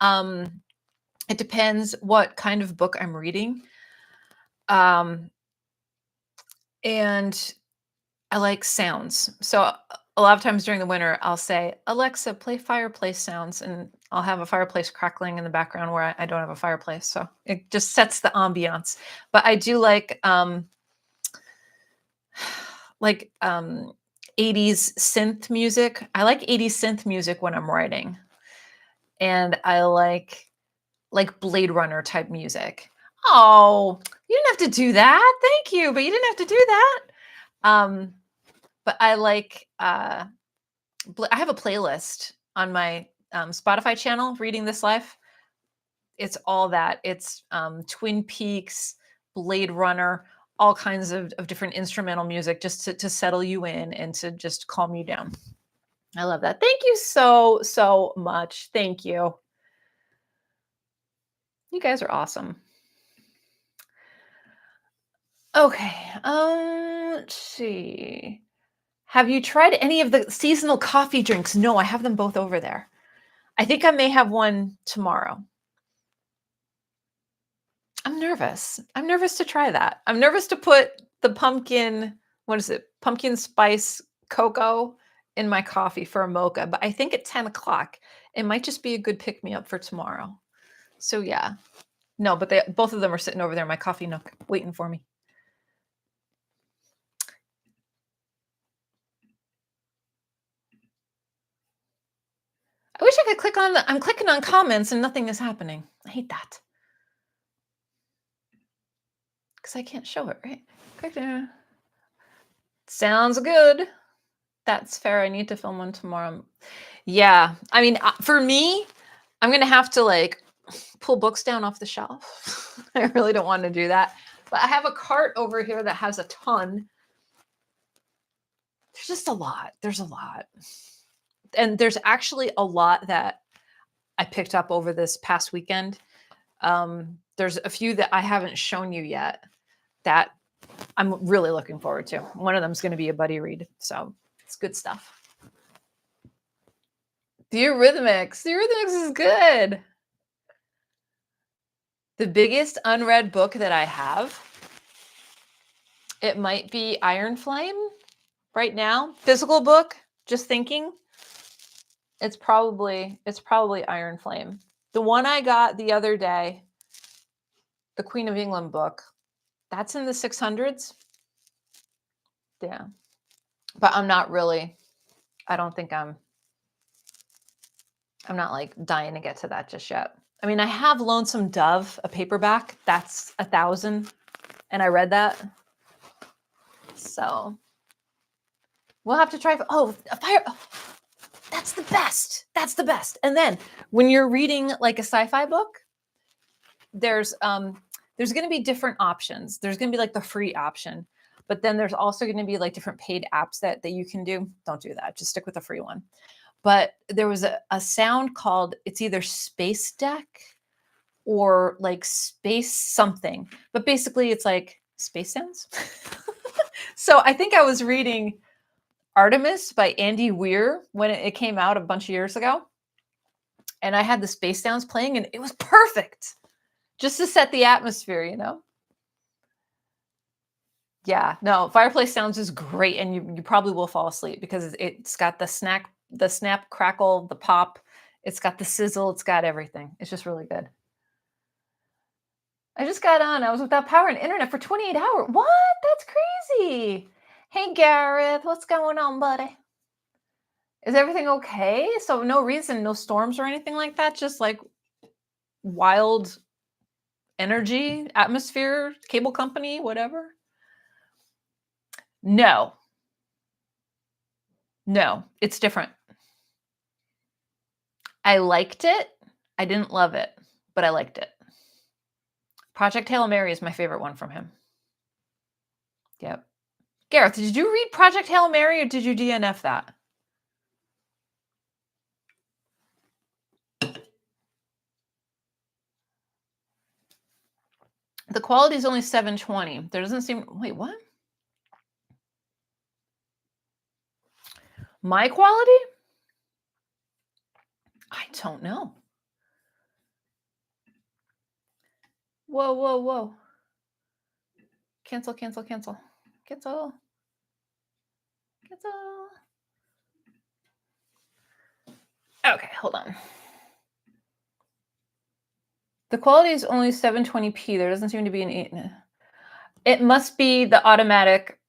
It depends what kind of book I'm reading. And I like sounds. So a lot of times during the winter, I'll say, Alexa, play fireplace sounds. And I'll have a fireplace crackling in the background where I don't have a fireplace. So it just sets the ambiance. But I do like 80s synth music. I like 80s synth music when I'm writing. And I like Blade Runner type music. Oh, you didn't have to do that. Thank you, but you didn't have to do that. But I like, I have a playlist on my Spotify channel, Reading This Life. It's all that. It's Twin Peaks, Blade Runner, all kinds of different instrumental music just to settle you in and to just calm you down. I love that. Thank you so, so much. Thank you. You guys are awesome. Okay. Let's see. Have you tried any of the seasonal coffee drinks? No, I have them both over there. I think I may have one tomorrow. I'm nervous. I'm nervous to try that. I'm nervous to put the pumpkin spice cocoa in my coffee for a mocha, but I think at 10 o'clock, it might just be a good pick-me-up for tomorrow. So yeah. No, but both of them are sitting over there in my coffee nook waiting for me. I wish I could click on I'm clicking on comments and nothing is happening. I hate that. Because I can't show it, right? Click there. Sounds good. That's fair. I need to film one tomorrow. Yeah. I mean, for me, I'm going to have to pull books down off the shelf. I really don't want to do that. But I have a cart over here that has a ton. There's just a lot. There's a lot. And there's actually a lot that I picked up over this past weekend. There's a few that I haven't shown you yet that I'm really looking forward to. One of them is going to be a buddy read. So it's good stuff. The Eurythmics. The Eurythmics is good. The biggest unread book that I have, it might be Iron Flame right now. Physical book, just thinking. It's probably Iron Flame. The one I got the other day, the Queen of England book, that's in the 600s. Yeah. But I'm not really, I don't think I'm not like dying to get to that just yet. I mean, I have Lonesome Dove, a paperback. That's 1,000. And I read that. So we'll have to try. Oh, Fire. Oh, that's the best. That's the best. And then when you're reading like a sci-fi book, there's going to be different options. There's going to be like the free option, but then there's also going to be like different paid apps that you can do. Don't do that. Just stick with the free one. But there was a sound called, it's either Space Deck or like Space something. But basically it's like space sounds. So I think I was reading Artemis by Andy Weir when it came out a bunch of years ago. And I had the space sounds playing and it was perfect. Just to set the atmosphere, you know? Yeah, no, Fireplace Sounds is great. And you probably will fall asleep because it's got the snap, crackle, the pop. It's got the sizzle. It's got everything. It's just really good. I just got on. I was without power and internet for 28 hours. What? That's crazy. Hey, Gareth, what's going on, buddy? Is everything okay? So no reason, no storms or anything like that? Just like wild energy, atmosphere, cable company, whatever? No. No, it's different. I liked it. I didn't love it, but I liked it. Project Hail Mary is my favorite one from him. Yep. Gareth, did you read Project Hail Mary or did you DNF that? The quality is only 720. There doesn't seem, wait, what? My quality? I don't know. Whoa, whoa, whoa. Cancel, cancel, cancel. Cancel. Cancel. Okay, hold on. The quality is only 720p. There doesn't seem to be an 8. It must be the automatic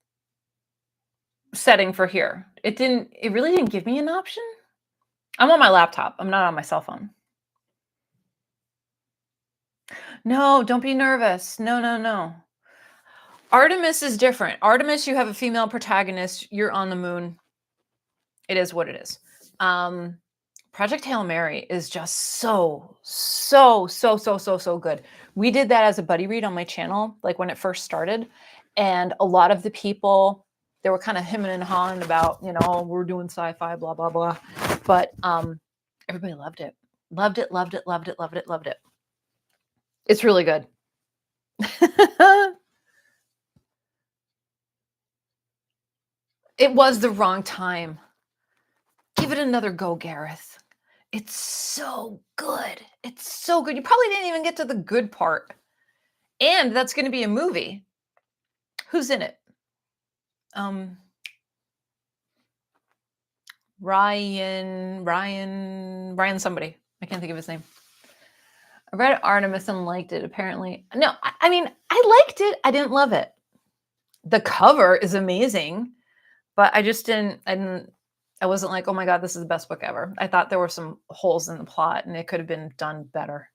setting for here. It really didn't give me an option. I'm on my laptop. I'm not on my cell phone. No, don't be nervous. No, no, no. Artemis is different. Artemis, you have a female protagonist. You're on the moon. It is what it is. Project Hail Mary is just so good. We did that as a buddy read on my channel, like when it first started. And a lot of the people, they were kind of hemming and hawing about, you know, we're doing sci-fi, blah, blah, blah. But everybody loved it. Loved it, loved it, loved it, loved it, loved it. It's really good. It was the wrong time. Give it another go, Gareth. It's so good. It's so good. You probably didn't even get to the good part. And that's going to be a movie. Who's in it? Ryan somebody. I can't think of his name. I read Artemis and liked it, apparently. No, I mean, I liked it. I didn't love it. The cover is amazing, but I just I wasn't like, oh my God, this is the best book ever. I thought there were some holes in the plot and it could have been done better.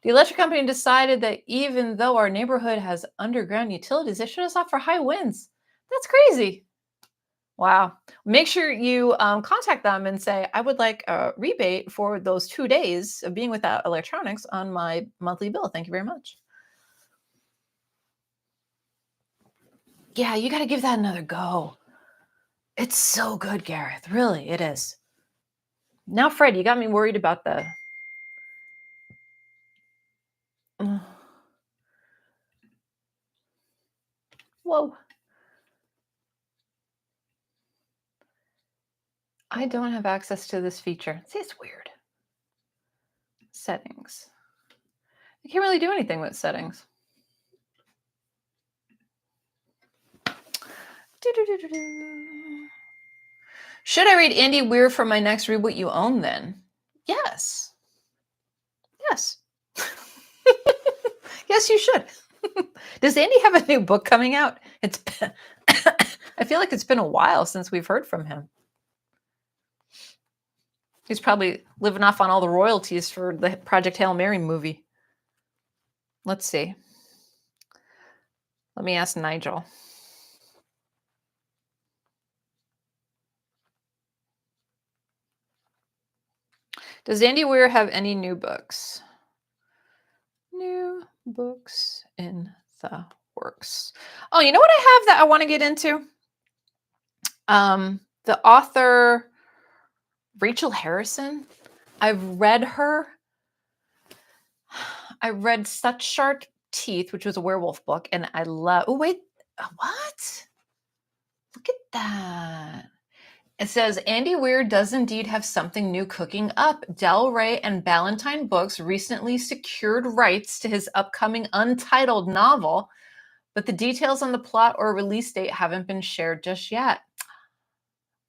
The electric company decided that even though our neighborhood has underground utilities, they shut us off for high winds. That's crazy. Wow. Make sure you contact them and say, I would like a rebate for those 2 days of being without electronics on my monthly bill. Thank you very much. Yeah, you got to give that another go. It's so good, Gareth. Really, it is. Now, Fred, you got me worried about the... Whoa. I don't have access to this feature. See, it's weird. Settings. I can't really do anything with settings. Should I read Andy Weir for my next Read What You Own then? Yes. Yes. Yes, you should. Does Andy have a new book coming out? It's been I feel like it's been a while since we've heard from him. He's probably living off on all the royalties for the Project Hail Mary movie. Let's see. Let me ask Nigel. Does Andy Weir have any new books? New books in the works. Oh, you know what I have that I want to get into? The author Rachel Harrison. I've read her. I read Such Sharp Teeth, which was a werewolf book, and I love. Oh wait, what? Look at that. It says Andy Weir does indeed have something new cooking up. Del Rey and Ballantine Books recently secured rights to his upcoming untitled novel, but the details on the plot or release date haven't been shared just yet.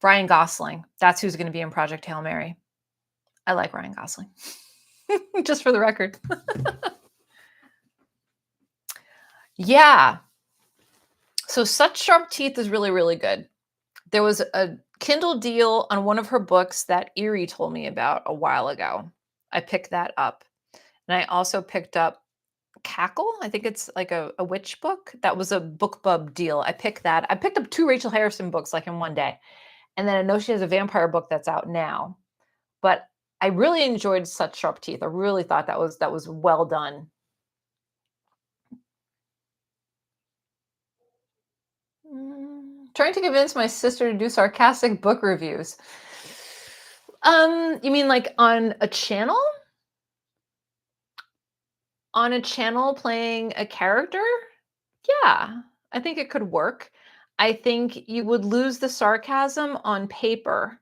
Ryan Gosling. That's who's going to be in Project Hail Mary. I like Ryan Gosling. Just for the record. Yeah. So Such Sharp Teeth is really, really good. There was a Kindle deal on one of her books that Erie told me about a while ago. I picked that up. And I also picked up Cackle. I think it's like a witch book. That was a BookBub deal. I picked that. I picked up 2 Rachel Harrison books like in one day. And then I know she has a vampire book that's out now. But I really enjoyed Such Sharp Teeth. I really thought that was well done. Trying to convince my sister to do sarcastic book reviews. You mean like on a channel? On a channel playing a character? Yeah, I think it could work. I think you would lose the sarcasm on paper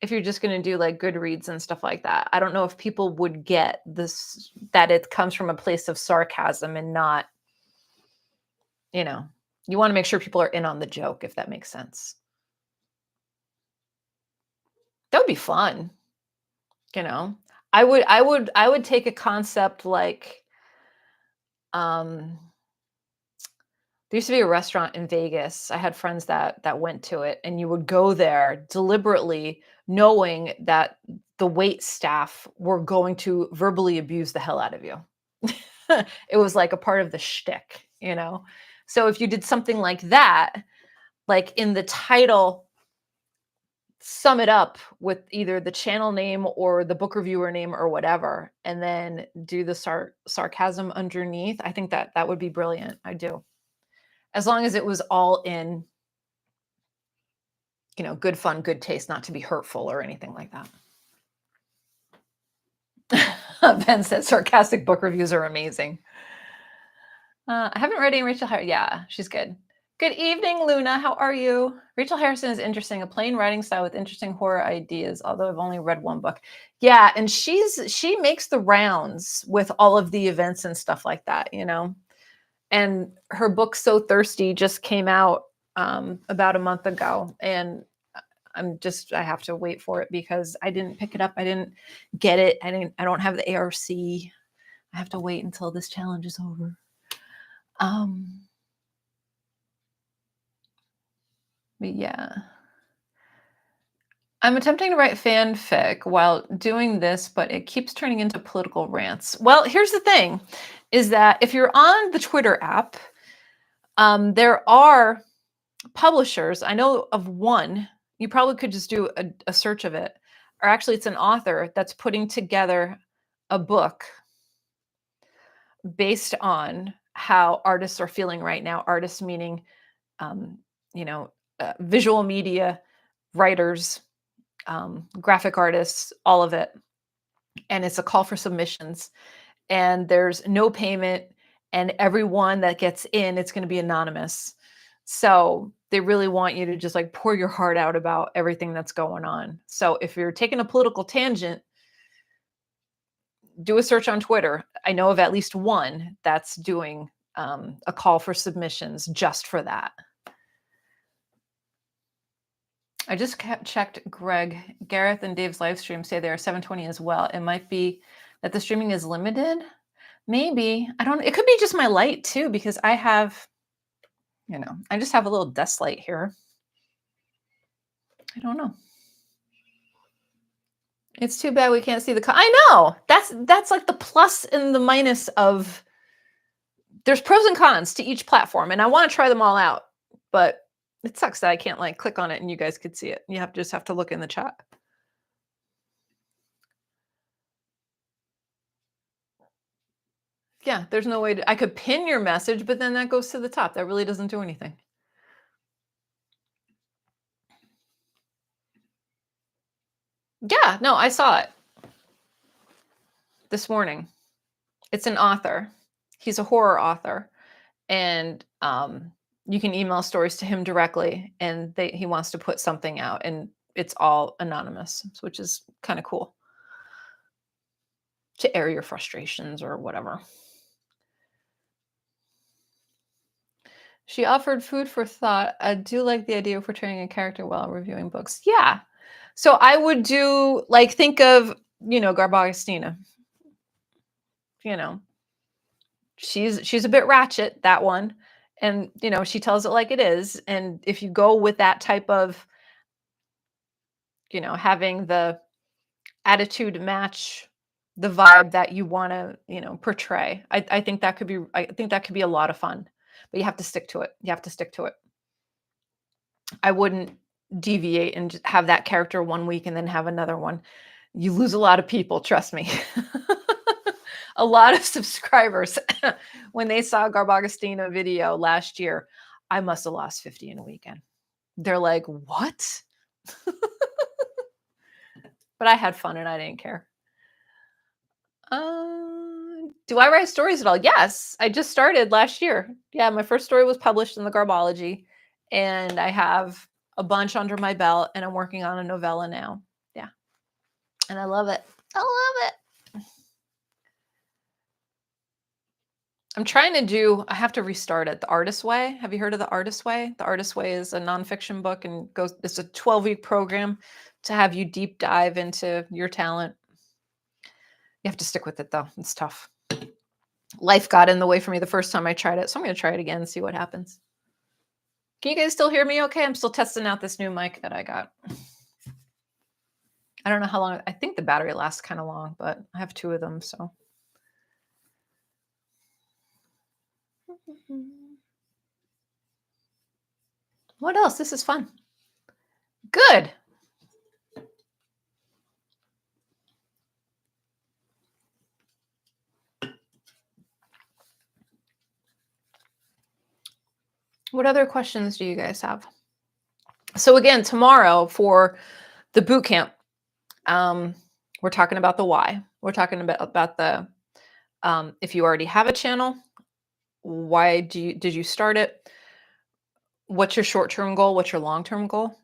if you're just going to do like Goodreads and stuff like that. I don't know if people would get this, that it comes from a place of sarcasm and not, you want to make sure people are in on the joke, if that makes sense. That would be fun. I would take a concept like, there used to be a restaurant in Vegas. I had friends that went to it, and you would go there deliberately knowing that the wait staff were going to verbally abuse the hell out of you. It was like a part of the shtick, So if you did something like that, like in the title, sum it up with either the channel name or the book reviewer name or whatever, and then do the sarcasm underneath, I think that would be brilliant. I do. As long as it was all in, good fun, good taste, not to be hurtful or anything like that. Ben said sarcastic book reviews are amazing. I haven't read any Rachel Harrison. Yeah, she's good. Good evening, Luna. How are you? Rachel Harrison is interesting. A plain writing style with interesting horror ideas, although I've only read one book. Yeah, and she makes the rounds with all of the events and stuff like that, And her book So Thirsty just came out about a month ago, and I have to wait for it because I didn't pick it up. I didn't get it. I don't have the ARC. I have to wait until this challenge is over. But yeah. I'm attempting to write fanfic while doing this, but it keeps turning into political rants. Well, here's the thing, is that if you're on the Twitter app, there are publishers. I know of one. You probably could just do a search of it. Or actually, it's an author that's putting together a book based on how artists are feeling right now. Artists meaning, visual media, writers, graphic artists, all of it. And it's a call for submissions. And there's no payment. And everyone that gets in, it's going to be anonymous. So they really want you to just like pour your heart out about everything that's going on. So if you're taking a political tangent, do a search on Twitter. I know of at least one that's doing a call for submissions just for that. I just checked Greg, Gareth, and Dave's live stream say they are 720 as well. It might be that the streaming is limited. Maybe. I don't, it could be just my light too, because I have, I just have a little desk light here. I don't know. It's too bad we can't see the, I know. That's like the plus and the minus of, there's pros and cons to each platform, and I want to try them all out, but it sucks that I can't like click on it and you guys could see it. You just have to look in the chat. Yeah, there's no way I could pin your message, but then that goes to the top. That really doesn't do anything. Yeah, no, I saw it this morning. It's an author. He's a horror author, and you can email stories to him directly, and he wants to put something out, and it's all anonymous, which is kind of cool to air your frustrations or whatever. She offered food for thought. I do like the idea of portraying a character while reviewing books. Yeah. So I would do, like, think of, Garbagostina. She's a bit ratchet, that one. And, she tells it like it is. And if you go with that type of, having the attitude match the vibe that you want to, portray, I think that could be a lot of fun. But you have to stick to it. I wouldn't deviate and just have that character one week and then have another one. You lose a lot of people, trust me. A lot of subscribers, when they saw Garbagostina video last year, I must have lost 50 in a weekend. They're like, what? But I had fun and I didn't care. Do I write stories at all? Yes, I just started last year. Yeah, my first story was published in the Garbology, and I have a bunch under my belt, and I'm working on a novella now. Yeah, and I love it. I love it. I'm trying to do, I have to restart it, The Artist Way. Have you heard of The Artist Way? The Artist Way is a nonfiction book, and it's a 12-week program to have you deep dive into your talent. You have to stick with it, though. It's tough. Life got in the way for me the first time I tried it, so I'm going to try it again and see what happens. Can you guys still hear me okay? I'm still testing out this new mic that I got. I don't know how long. I think the battery lasts kind of long, but I have 2 of them, so. What else? This is fun. Good. What other questions do you guys have? So again, tomorrow for the boot camp, we're talking about the why. We're talking about the, if you already have a channel, why did you start it? What's your short-term goal? What's your long-term goal?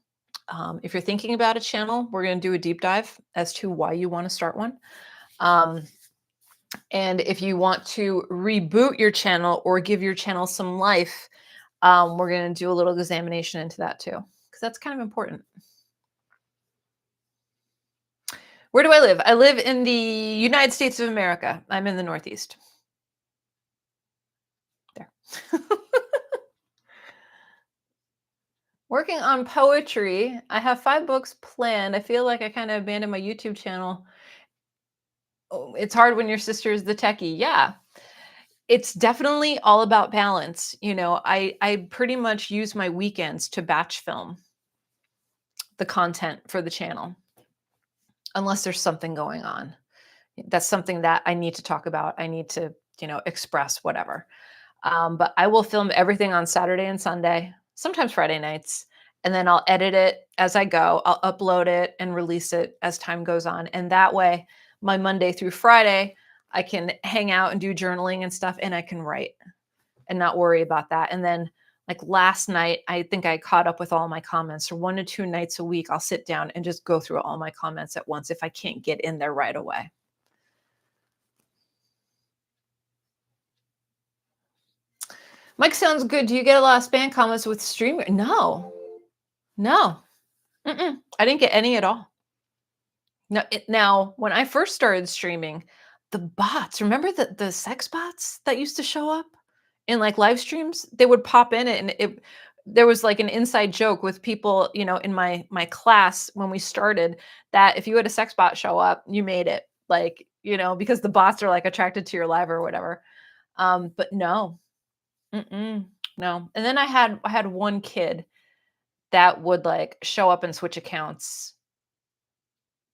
If you're thinking about a channel, we're going to do a deep dive as to why you want to start one. And if you want to reboot your channel or give your channel some life, we're going to do a little examination into that too, because that's kind of important. Where do I live? I live in the United States of America. I'm in the Northeast. There. Working on poetry. I have 5 books planned. I feel like I kind of abandoned my YouTube channel. Oh, it's hard when your sister is the techie. Yeah. It's definitely all about balance. I pretty much use my weekends to batch film the content for the channel, unless there's something going on. That's something that I need to talk about. I need to, express whatever. But I will film everything on Saturday and Sunday, sometimes Friday nights, and then I'll edit it as I go. I'll upload it and release it as time goes on. And that way, my Monday through Friday, I can hang out and do journaling and stuff, and I can write and not worry about that. And then, like last night, I think I caught up with all my comments. So 1 to 2 nights a week, I'll sit down and just go through all my comments at once if I can't get in there right away. Mike, sounds good. Do you get a lot of spam comments with streamer? No. I didn't get any at all. Now, when I first started streaming, the bots, remember the sex bots that used to show up in like live streams? They would pop in it and there was like an inside joke with people, in my class when we started that if you had a sex bot show up, you made it. Like, because the bots are like attracted to your live or whatever. But no. Mm-mm, no. And then I had one kid that would like show up and switch accounts.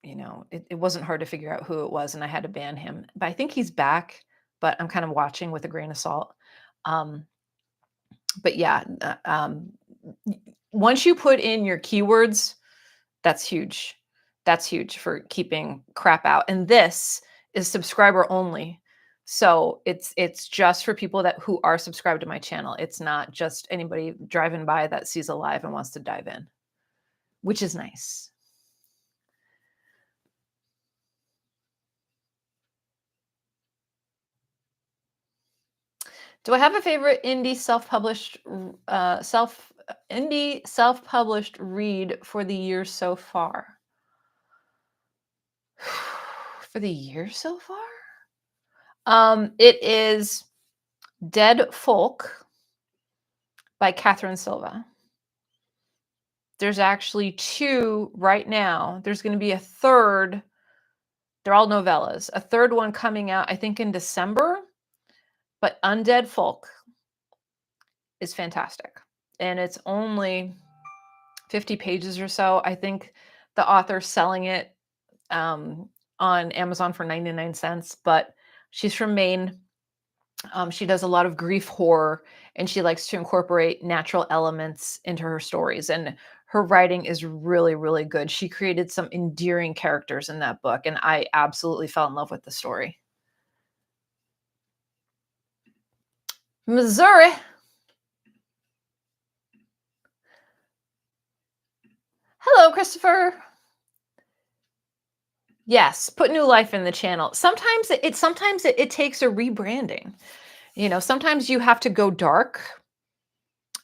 It wasn't hard to figure out who it was, and I had to ban him. But I think he's back, but I'm kind of watching with a grain of salt. Um, but yeah, once you put in your keywords, that's huge. That's huge for keeping crap out. And this is subscriber only. So it's just for people who are subscribed to my channel. It's not just anybody driving by that sees a live and wants to dive in, which is nice. Do I have a favorite indie self-published read for the year so far? For the year so far? It is Dead Folk by Catherine Silva. There's actually 2 right now. There's going to be a third. They're all novellas. A third one coming out, I think, in December. But Undead Folk is fantastic. And it's only 50 pages or so. I think the author's selling it on Amazon for 99 cents, but she's from Maine. She does a lot of grief horror, and she likes to incorporate natural elements into her stories. And her writing is really, really good. She created some endearing characters in that book, and I absolutely fell in love with the story. Missouri. Hello, Christopher. Yes, put new life in the channel. Sometimes it takes a rebranding. Sometimes you have to go dark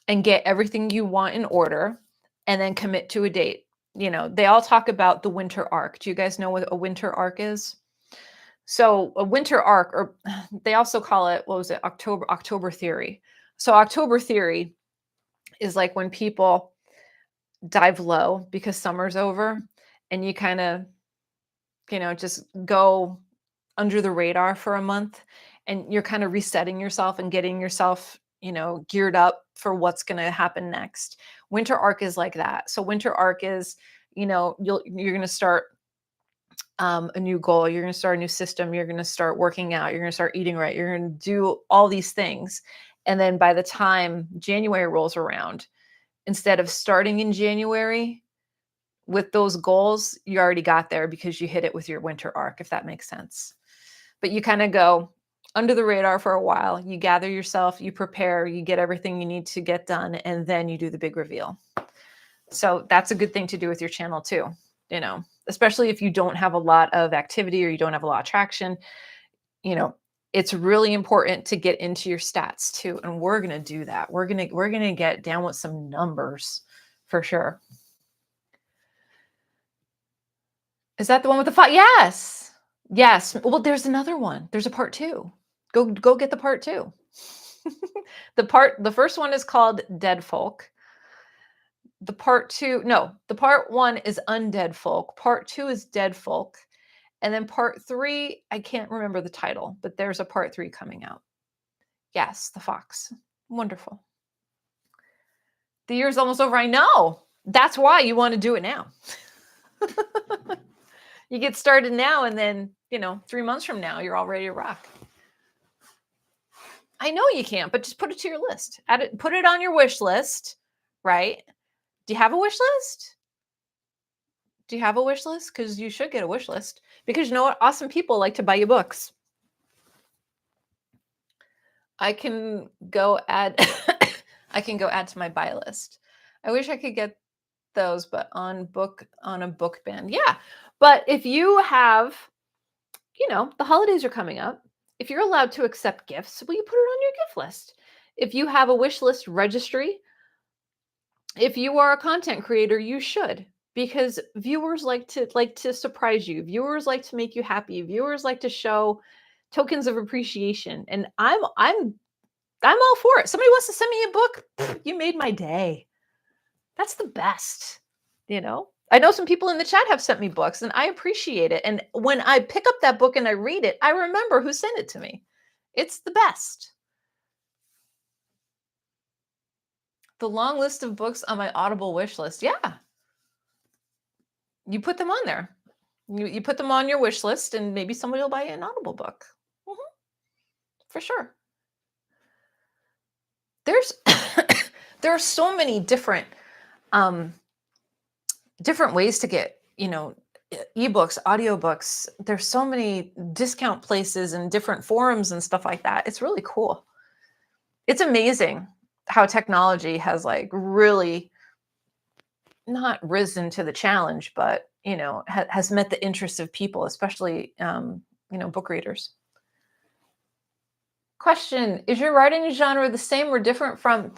and get everything you want in order and then commit to a date. They all talk about the winter arc. Do you guys know what a winter arc is? So a winter arc, or they also call it, what was it? October theory. So October theory is like when people dive low because summer's over and you kind of, just go under the radar for a month, and you're kind of resetting yourself and getting yourself, geared up for what's going to happen next. Winter arc is like that. So winter arc is, you're going to start a new goal. You're going to start a new system. You're going to start working out. You're going to start eating right. You're going to do all these things. And then by the time January rolls around, instead of starting in January with those goals, you already got there because you hit it with your winter arc, if that makes sense. But you kind of go under the radar for a while. You gather yourself, you prepare, you get everything you need to get done, and then you do the big reveal. So that's a good thing to do with your channel too, especially if you don't have a lot of activity or you don't have a lot of traction. It's really important to get into your stats too. And we're going to do that. We're going to get down with some numbers for sure. Is that the one with the 5? Yes. Yes. Well, there's another one. There's a part 2. Go get the part 2. The first one is called Dead Folk. The part 1 is Undead Folk. Part 2 is Dead Folk. And then part 3, I can't remember the title, but there's a part 3 coming out. Yes, the fox. Wonderful. The year's almost over. I know. That's why you want to do it now. You get started now, and then, 3 months from now, you're all ready to rock. I know you can't, but just put it to your list. Add it, put it on your wish list, right? Do you have a wish list? Do you have a wish list? Because you should get a wish list. Because you know what? Awesome people like to buy you books. I can go add to my buy list. I wish I could get those, but on a book band. Yeah. But if you have, the holidays are coming up. If you're allowed to accept gifts, will you put it on your gift list? If you have a wish list registry, if you are a content creator, you should, because viewers like to surprise you. Viewers like to make you happy. Viewers like to show tokens of appreciation. And I'm all for it. Somebody wants to send me a book, pfft, you made my day. That's the best, you know? I know some people in the chat have sent me books and I appreciate it. And when I pick up that book and I read it, I remember who sent it to me. It's the best. The long list of books on my Audible wish list. Yeah. You put them on there. You put them on your wish list and maybe somebody will buy you an Audible book. For sure. There's there are so many different different ways to get, ebooks, audiobooks. There's so many discount places and different forums and stuff like that. It's really cool. It's amazing how technology has like really not risen to the challenge, but has met the interests of people, especially book readers. Question: is your writing genre the same or different from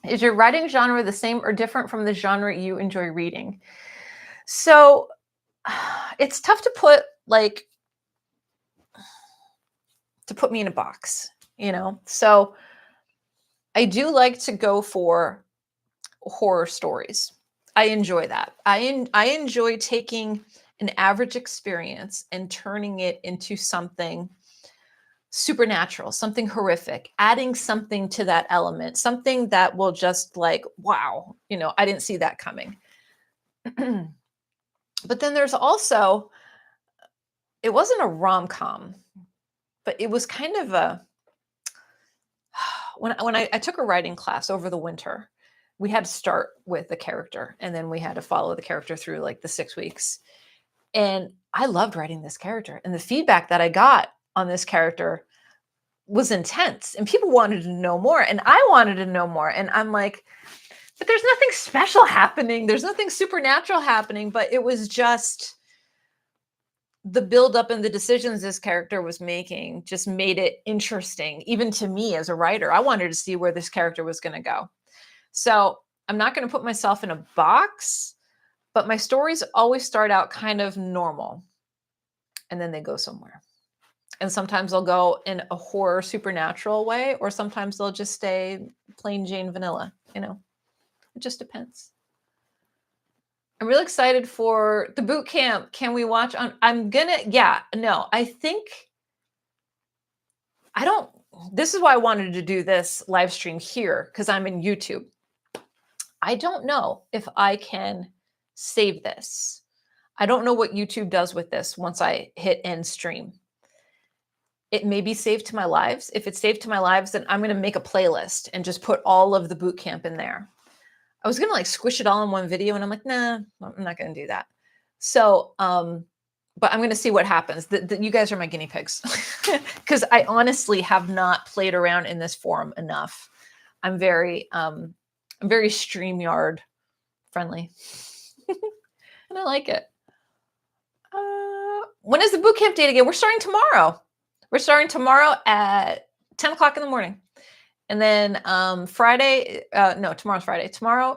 is your writing genre the same or different from the genre you enjoy reading? So it's tough to put me in a box, So I do like to go for horror stories. I enjoy that. I enjoy taking an average experience and turning it into something supernatural, something horrific, adding something to that element, something that will just wow, I didn't see that coming. But then there's also, it wasn't a rom-com, but it was kind of a, when I took a writing class over the winter, we had to start with the character and then we had to follow the character through the 6 weeks. And I loved writing this character, and the feedback that I got on this character was intense, and people wanted to know more, and I wanted to know more. And I'm like, but there's nothing special happening. There's nothing supernatural happening, but it was just the buildup and the decisions this character was making just made it interesting, even to me as a writer. I wanted to see where this character was going to go. So I'm not going to put myself in a box, but my stories always start out kind of normal, and then they go somewhere. And sometimes they'll go in a horror supernatural way, or sometimes they'll just stay plain Jane vanilla, It just depends. I'm really excited for the boot camp. Can we watch on? This is why I wanted to do this live stream here, because I'm in YouTube. I don't know if I can save this. I don't know what YouTube does with this once I hit end stream. It may be saved to my lives. If it's saved to my lives, then I'm going to make a playlist and just put all of the boot camp in there. I was going to squish it all in one video, and I'm like, nah, I'm not going to do that. So, but I'm going to see what happens. You guys are my guinea pigs, because I honestly have not played around in this forum enough. I'm very StreamYard friendly, and I like it. When is the boot camp date again? We're starting tomorrow. We're starting tomorrow at 10 o'clock in the morning. And then Friday, no, tomorrow's Friday.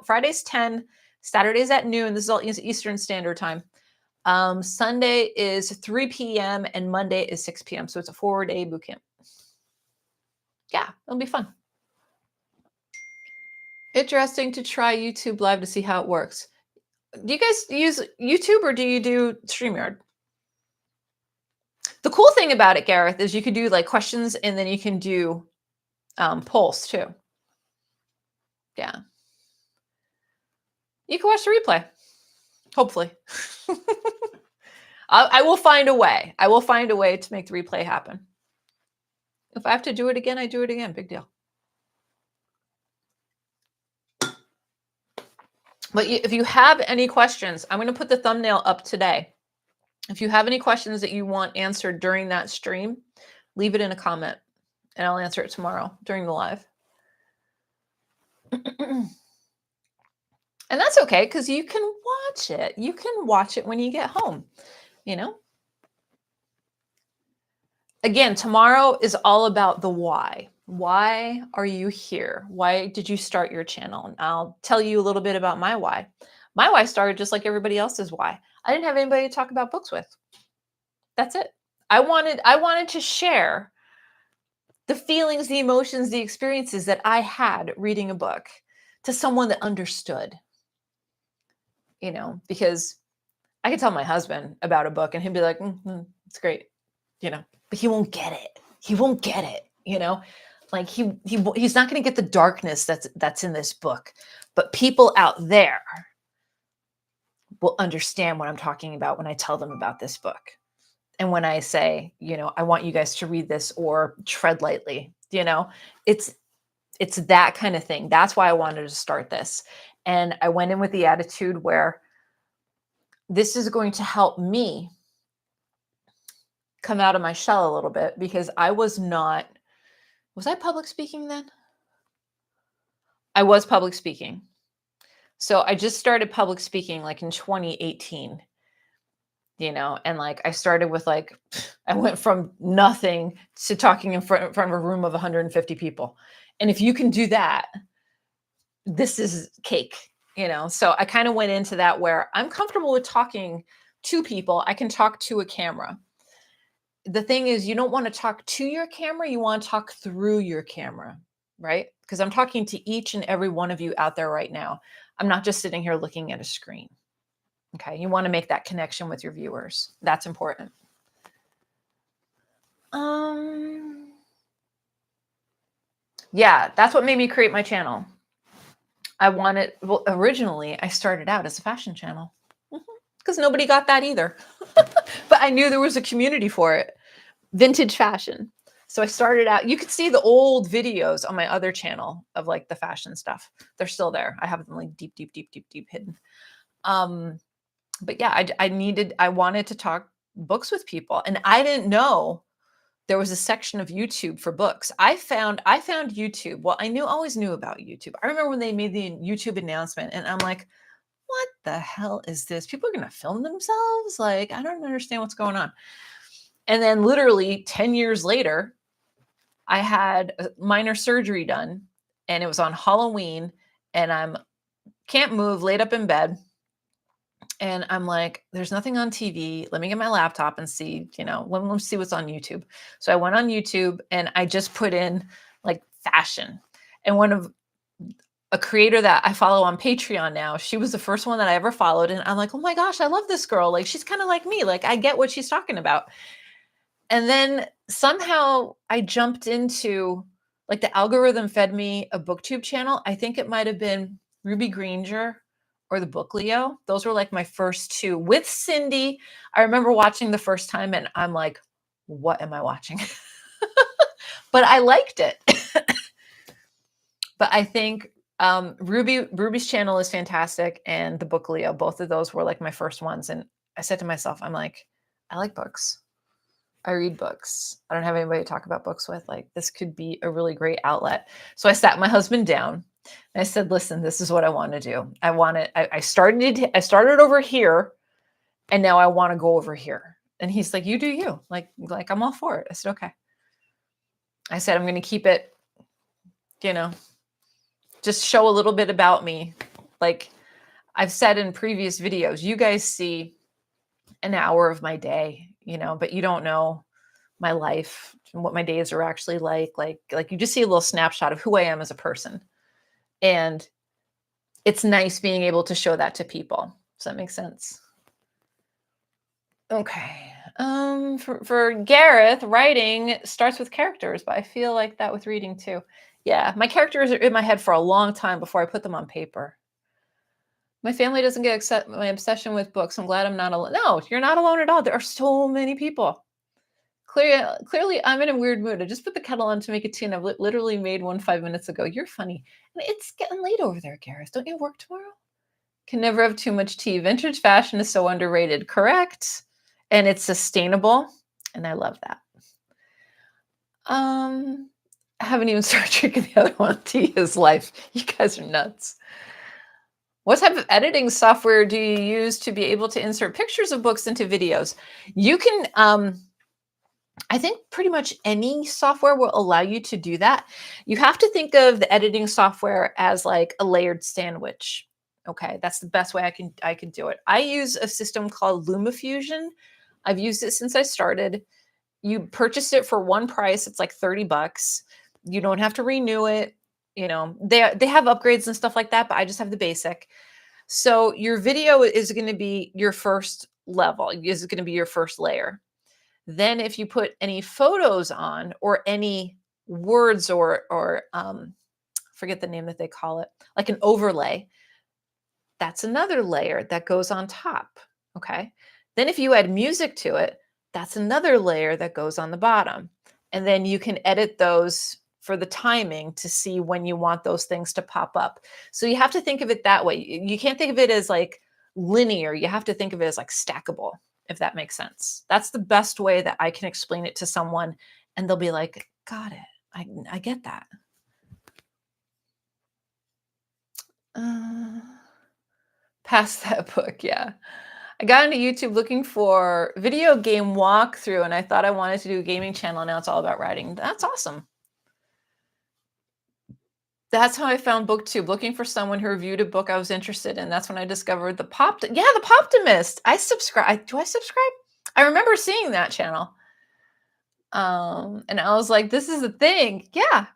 Friday's 10, Saturday's at noon. This is all Eastern Standard Time. Sunday is 3 p.m. and Monday is 6 p.m. So it's a 4-day boot camp. Yeah, it'll be fun. Interesting to try YouTube Live to see how it works. Do you guys use YouTube or do you do StreamYard? The cool thing about it, Gareth, is you could do questions, and then you can do polls too. Yeah. You can watch the replay. Hopefully. I will find a way. I will find a way to make the replay happen. If I have to do it again, I do it again. Big deal. But if you have any questions, I'm going to put the thumbnail up today. If you have any questions that you want answered during that stream, leave it in a comment and I'll answer it tomorrow during the live. And that's okay, because you can watch it. You can watch it when you get home, Again, tomorrow is all about the why. Why are you here? Why did you start your channel? And I'll tell you a little bit about my why. My why started just like everybody else's why. I didn't have anybody to talk about books with. That's it. I wanted to share the feelings, the emotions, the experiences that I had reading a book to someone that understood. Because I could tell my husband about a book and he'd be like, it's great, but he won't get it. He won't get it, like he's not going to get the darkness that's in this book, but people out there will understand what I'm talking about when I tell them about this book. And when I say, I want you guys to read this or tread lightly, it's that kind of thing. That's why I wanted to start this. And I went in with the attitude where this is going to help me come out of my shell a little bit, because was I public speaking then? I was public speaking. So I just started public speaking like in 2018, and like I started with I went from nothing to talking in front of a room of 150 people. And if you can do that, this is cake, So I kind of went into that where I'm comfortable with talking to people. I can talk to a camera. The thing is, you don't want to talk to your camera. You want to talk through your camera, right? Because I'm talking to each and every one of you out there right now. I'm not just sitting here looking at a screen. Okay. You want to make that connection with your viewers. That's important. Yeah, that's what made me create my channel. Originally I started out as a fashion channel because nobody got that either. But I knew there was a community for it. Vintage fashion. So I started out, you could see the old videos on my other channel of like the fashion stuff. They're still there. I have them like deep hidden. But yeah, I wanted to talk books with people, and I didn't know there was a section of YouTube for books. I found YouTube. Well, always knew about YouTube. I remember when they made the YouTube announcement, and I'm like, what the hell is this? People are going to film themselves? Like, I don't understand what's going on. And then literally 10 years later, I had a minor surgery done, and it was on Halloween, and can't move, laid up in bed. And I'm like, there's nothing on TV. Let me get my laptop and see, let's see what's on YouTube. So I went on YouTube and I just put in like fashion. And a creator that I follow on Patreon now, she was the first one that I ever followed. And I'm like, oh my gosh, I love this girl. Like, she's kind of like me. Like, I get what she's talking about. And then somehow I jumped into, like, the algorithm fed me a BookTube channel. I think it might have been Ruby Granger or the Book Leo. Those were like my first two with Cindy. I remember watching the first time and I'm like, what am I watching? But I liked it. But I think Ruby's channel is fantastic, and the Book Leo, both of those were like my first ones. And I said to myself, I'm like, I like books. I read books. I don't have anybody to talk about books with. Like, this could be a really great outlet. So I sat my husband down and I said, listen, this is what I want to do. I started over here, and now I want to go over here. And he's like, you do you. Like I'm all for it. I said, okay. I said, I'm going to keep it, just show a little bit about me. Like I've said in previous videos, you guys see an hour of my day, but you don't know my life and what my days are actually like you just see a little snapshot of who I am as a person. And it's nice being able to show that to people. Does that make sense? Okay. For Gareth, writing starts with characters, but I feel like that with reading too. Yeah, my characters are in my head for a long time before I put them on paper. My family doesn't get my obsession with books. I'm glad I'm not alone. No, you're not alone at all. There are so many people. Clearly, I'm in a weird mood. I just put the kettle on to make a tea, and I've literally made one 5 minutes ago. You're funny. And it's getting late over there, Gareth. Don't you work tomorrow? Can never have too much tea. Vintage fashion is so underrated. Correct. And it's sustainable. And I love that. I haven't even started drinking the other one. Tea is life. You guys are nuts. What type of editing software do you use to be able to insert pictures of books into videos? You can, I think pretty much any software will allow you to do that. You have to think of the editing software as like a layered sandwich. Okay, that's the best way I can do it. I use a system called LumaFusion. I've used it since I started. You purchase it for one price. It's like 30 bucks. You don't have to renew it. They have upgrades and stuff like that, but I just have the basic. So your video is going to be your first level, is going to be your first layer. Then if you put any photos on or any words or forget the name that they call it, like an overlay, that's another layer that goes on top. Okay. Then if you add music to it, that's another layer that goes on the bottom. And then you can edit those for the timing to see when you want those things to pop up. So you have to think of it that way. You can't think of it as like linear. You have to think of it as like stackable, if that makes sense. That's the best way that I can explain it to someone, and they'll be like, got it. I get that. Uh, Pass that book, yeah. I got into YouTube looking for video game walkthrough, and I thought I wanted to do a gaming channel. Now it's all about writing. That's awesome. That's how I found BookTube, looking for someone who reviewed a book I was interested in. That's when I discovered the Poptimist. I subscribe. Do I subscribe? I remember seeing that channel. And I was like, this is the thing. Yeah,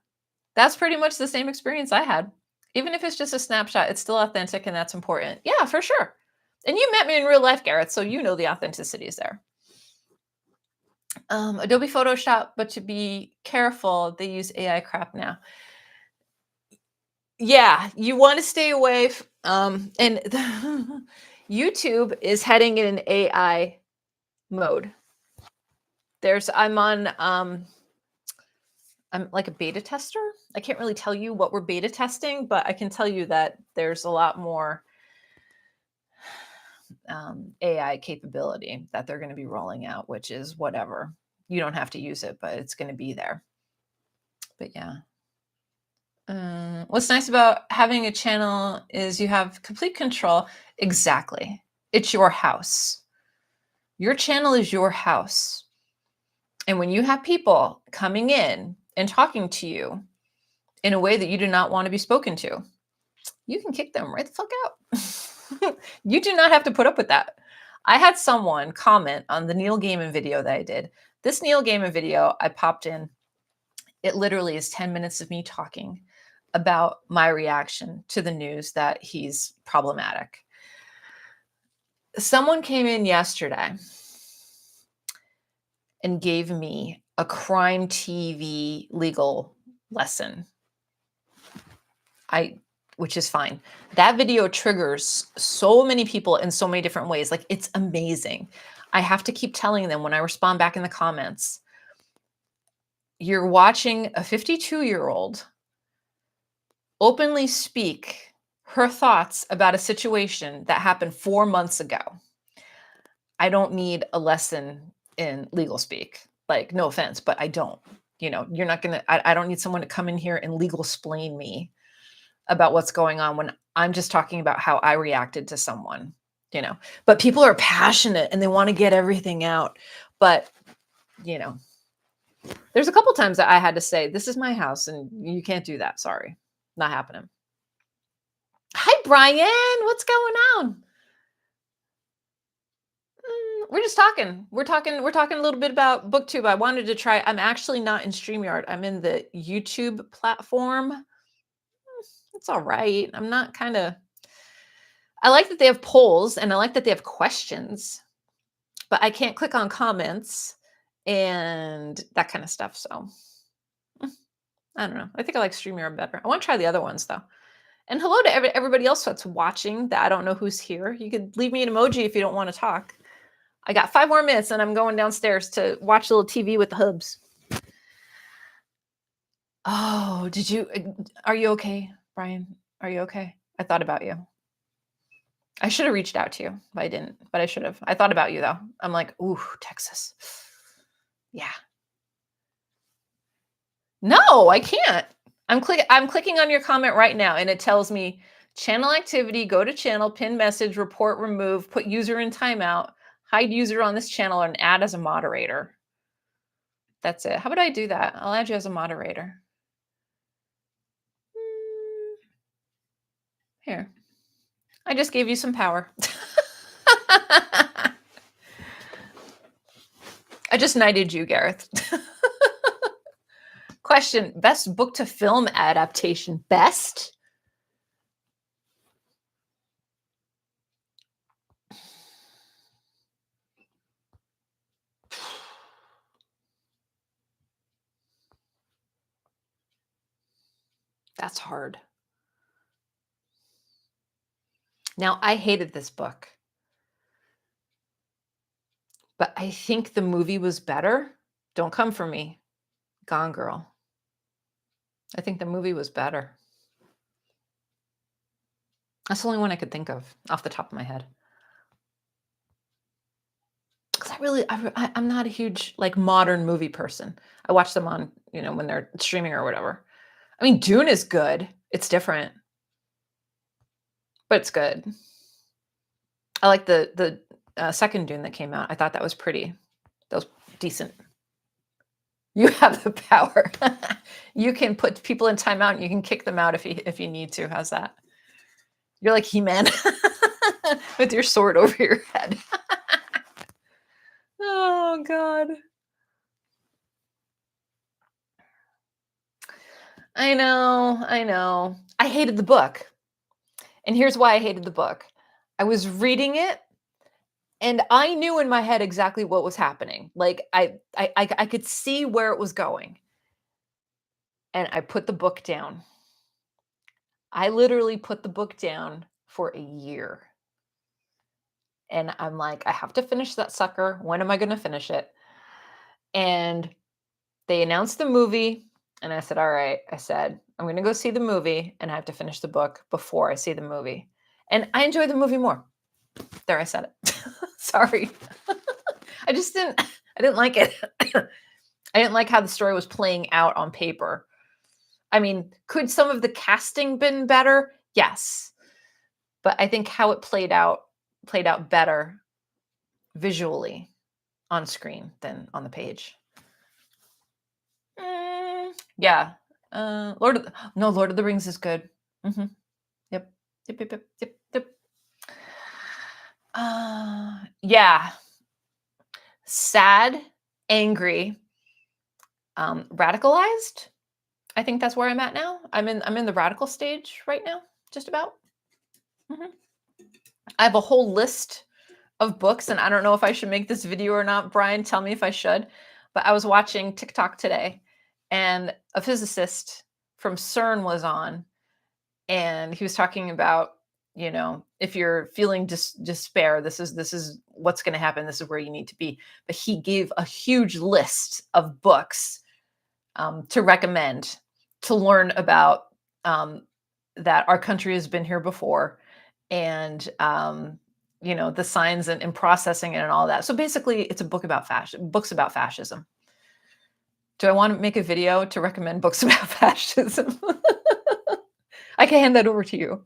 that's pretty much the same experience I had. Even if it's just a snapshot, it's still authentic, and that's important. Yeah, for sure. And you met me in real life, Garrett, so you know the authenticity is there. Adobe Photoshop, but to be careful, they use AI crap now. Yeah, you want to stay away. And YouTube is heading in an AI mode. I'm like a beta tester. I can't really tell you what we're beta testing, but I can tell you that there's a lot more AI capability that they're going to be rolling out, which is whatever. You don't have to use it, but it's going to be there. But yeah. What's nice about having a channel is you have complete control. Exactly. It's your house. Your channel is your house. And when you have people coming in and talking to you in a way that you do not want to be spoken to, you can kick them right the fuck out. You do not have to put up with that. I had someone comment on the Neil Gaiman video that I did. This Neil Gaiman video, I popped in. It literally is 10 minutes of me talking about my reaction to the news that he's problematic. Someone came in yesterday and gave me a crime TV legal lesson. Which is fine. That video triggers so many people in so many different ways. Like, it's amazing. I have to keep telling them when I respond back in the comments, you're watching a 52-year-old openly speak her thoughts about a situation that happened 4 months ago. I don't need a lesson in legal speak. Like, no offense, but I don't. You're not going to, I don't need someone to come in here and legal explain me about what's going on when I'm just talking about how I reacted to someone, But people are passionate and they want to get everything out. But, there's a couple times that I had to say, this is my house and you can't do that. Sorry. Not happening. Hi, Brian. What's going on? We're just talking. We're talking a little bit about BookTube. I wanted to try. I'm actually not in StreamYard. I'm in the YouTube platform. It's all right. I'm not I like that they have polls and I like that they have questions, but I can't click on comments and that kind of stuff. So I don't know. I think I like StreamYard better. I want to try the other ones though. And hello to everybody else that's watching that I don't know who's here. You could leave me an emoji if you don't want to talk. I got 5 more minutes and I'm going downstairs to watch a little TV with the hubs. Oh, are you okay, Brian? Are you okay? I thought about you. I should have reached out to you, but I didn't. But I should have. I thought about you though. I'm like, ooh, Texas. Yeah. No, I can't. I'm clicking on your comment right now, and it tells me channel activity, go to channel, pin message, report, remove, put user in timeout, hide user on this channel, and add as a moderator. That's it. How about I do that? I'll add you as a moderator. Mm, Here. I just gave you some power. I just knighted you, Gareth. Question, best book to film adaptation. Best? That's hard. Now, I hated this book, but I think the movie was better. Don't come for me. Gone Girl. I think the movie was better. That's the only one I could think of off the top of my head. Because I'm not a huge like modern movie person. I watch them on, when they're streaming or whatever. I mean, Dune is good. It's different, but it's good. I like the second Dune that came out. I thought that was pretty. That was decent. You have the power. You can put people in timeout and you can kick them out if you need to. How's that? You're like He-Man with your sword over your head. Oh, God. I know. I hated the book. And here's why I hated the book. I was reading it and I knew in my head exactly what was happening. Like I could see where it was going. And I put the book down. I literally put the book down for a year. And I'm like, I have to finish that sucker. When am I going to finish it? And they announced the movie. And I said, all right. I said, I'm going to go see the movie and I have to finish the book before I see the movie. And I enjoyed the movie more. There, I said it. Sorry. I didn't like it. I didn't like how the story was playing out on paper. I mean, could some of the casting been better? Yes. But I think how it played out better visually on screen than on the page. Yeah. Lord of the Rings is good. Mm-hmm. Yep. Yeah. Sad, angry, radicalized. I think that's where I'm at now. I'm in the radical stage right now, just about. Mm-hmm. I have a whole list of books, and I don't know if I should make this video or not. Brian, tell me if I should. But I was watching TikTok today, and a physicist from CERN was on, and he was talking about, if you're feeling despair, this is what's going to happen. This is where you need to be. But he gave a huge list of books to recommend to learn about that our country has been here before, and the signs and processing it and all that. So basically, it's a book about books about fascism. Do I want to make a video to recommend books about fascism? I can hand that over to you.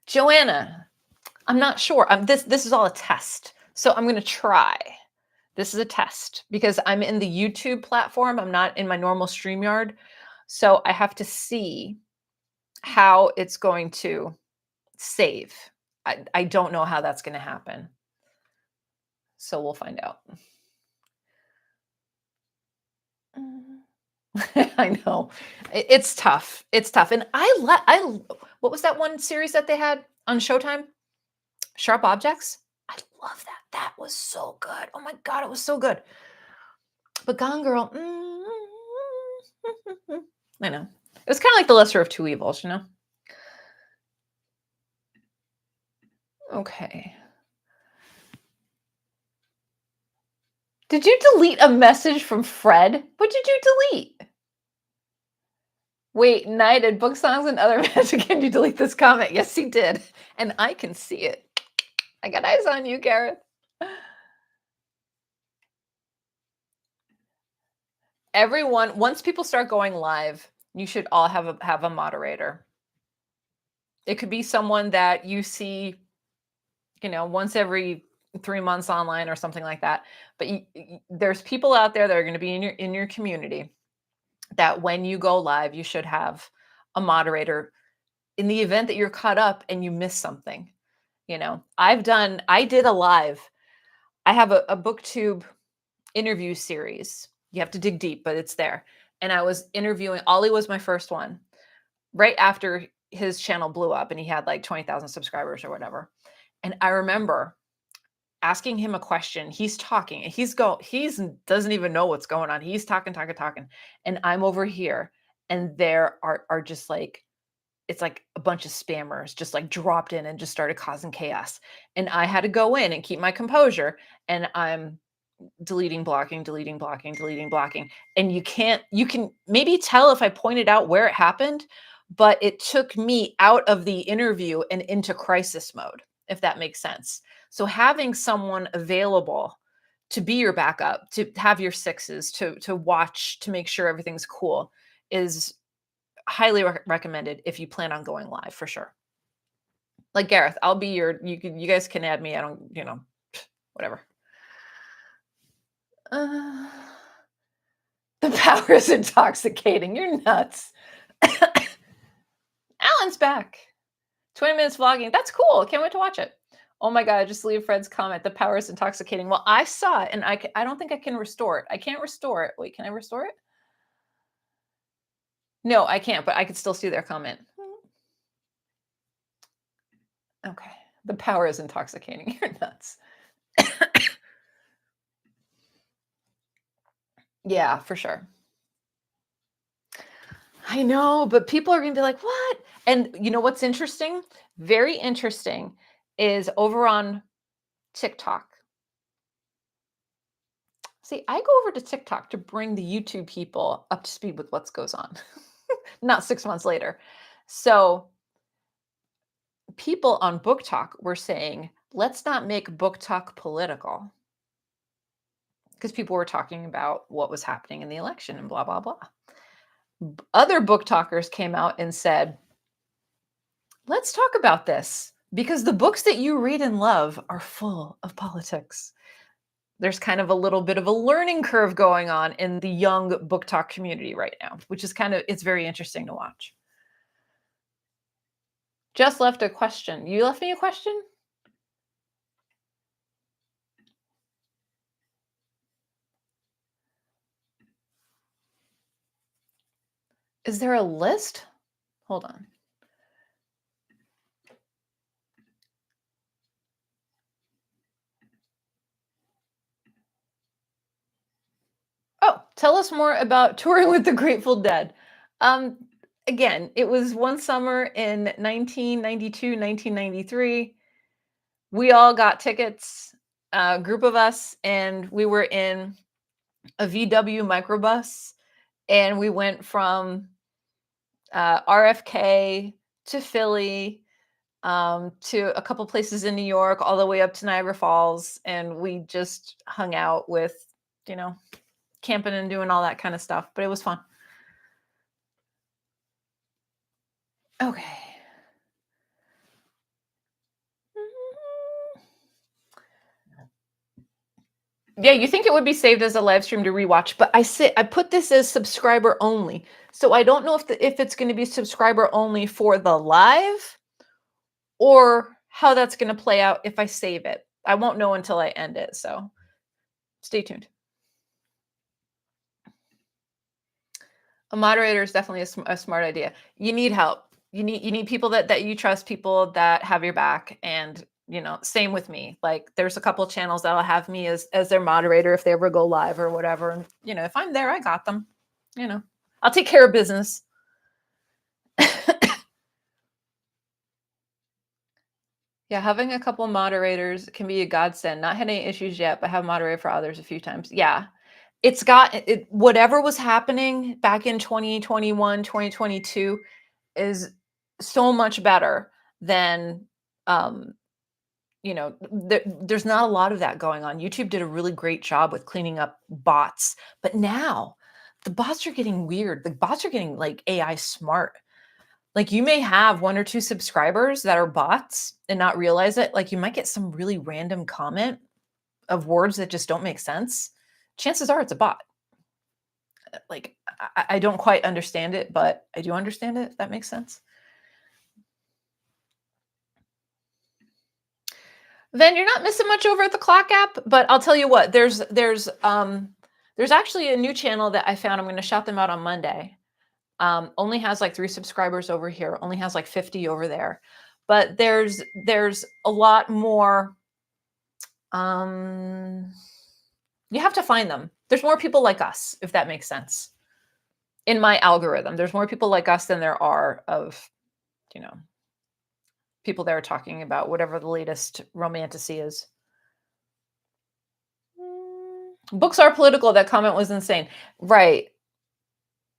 Joanna, I'm not sure. This is all a test. So I'm going to try. This is a test because I'm in the YouTube platform. I'm not in my normal StreamYard. So I have to see how it's going to save. I don't know how that's going to happen. So we'll find out. I know. It's tough. It's tough. And what was that one series that they had on Showtime? Sharp Objects? I love that. That was so good. Oh my God, it was so good. But Gone Girl, I know. It was kind of like the lesser of two evils, Okay. Did you delete a message from Fred? What did you delete? Wait, Knighted Book Songs and Other Magic. Can you delete this comment? Yes, he did. And I can see it. I got eyes on you, Gareth. Everyone, once people start going live, you should all have a moderator. It could be someone that you see once every 3 months online or something like that. But there's people out there that are going to be in your community that when you go live, you should have a moderator in the event that you're caught up and you miss something. I did a live. I have a BookTube interview series. You have to dig deep, but it's there. And I was interviewing, Ollie was my first one, right after his channel blew up and he had like 20,000 subscribers or whatever. And I remember asking him a question. He's talking and he doesn't even know what's going on. He's talking. And I'm over here and there are just like, it's like a bunch of spammers just like dropped in and just started causing chaos. And I had to go in and keep my composure, and I'm deleting, blocking. And you can maybe tell if I pointed out where it happened, but it took me out of the interview and into crisis mode, if that makes sense. So having someone available to be your backup, to have your sixes, to watch, to make sure everything's cool is highly recommended if you plan on going live, for sure. Like Gareth, I'll be you guys can add me. I don't, whatever. The power is intoxicating. You're nuts. Alan's back. 20 minutes vlogging. That's cool. Can't wait to watch it. Oh my God, just leave Fred's comment. The power is intoxicating. Well, I saw it and I don't think I can restore it. I can't restore it. Wait, can I restore it? No, I can't, but I could still see their comment. Okay. The power is intoxicating. You're nuts. Yeah, for sure. I know, but people are going to be like, what? And you know what's interesting? Very interesting is over on TikTok. See, I go over to TikTok to bring the YouTube people up to speed with what goes on, not 6 months later. So people on Book Talk were saying, let's not make Book Talk political, because people were talking about what was happening in the election and blah, blah, blah. Other book talkers came out and said, let's talk about this, because the books that you read and love are full of politics. There's kind of a little bit of a learning curve going on in the young book talk community right now, which is it's very interesting to watch. Just left a question. You left me a question? Is there a list? Hold on. Oh, tell us more about touring with the Grateful Dead. Again, it was one summer in 1992, 1993. We all got tickets, a group of us, and we were in a VW microbus, and we went from RFK to Philly, to a couple places in New York, all the way up to Niagara Falls, and we just hung out with, camping and doing all that kind of stuff, but it was fun. Okay. Yeah, you think it would be saved as a live stream to rewatch, but I put this as subscriber only. So I don't know if it's going to be subscriber only for the live or how that's going to play out if I save it. I won't know until I end it, so stay tuned. A moderator is definitely a smart idea. You need help. You need people that you trust, people that have your back, and same with me. Like there's a couple channels that'll have me as their moderator if they ever go live or whatever. And if I'm there, I got them. I'll take care of business. Yeah, having a couple moderators can be a godsend. Not had any issues yet, but have moderated for others a few times. Yeah. It's got it, whatever was happening back in 2021, 2022 is so much better than there's not a lot of that going on. YouTube did a really great job with cleaning up bots, but now the bots are getting weird. The bots are getting like AI smart. Like you may have 1 or 2 subscribers that are bots and not realize it. Like you might get some really random comment of words that just don't make sense. Chances are it's a bot. Like I don't quite understand it, but I do understand it, if that makes sense. Then you're not missing much over at the Clock app, but I'll tell you what, there's actually a new channel that I found. I'm going to shout them out on Monday. Only has like 3 subscribers over here, only has like 50 over there. But there's a lot more. You have to find them. There's more people like us, if that makes sense. In my algorithm, there's more people like us than there are of, people that are talking about whatever the latest romantasy is. Books are political. That comment was insane. Right.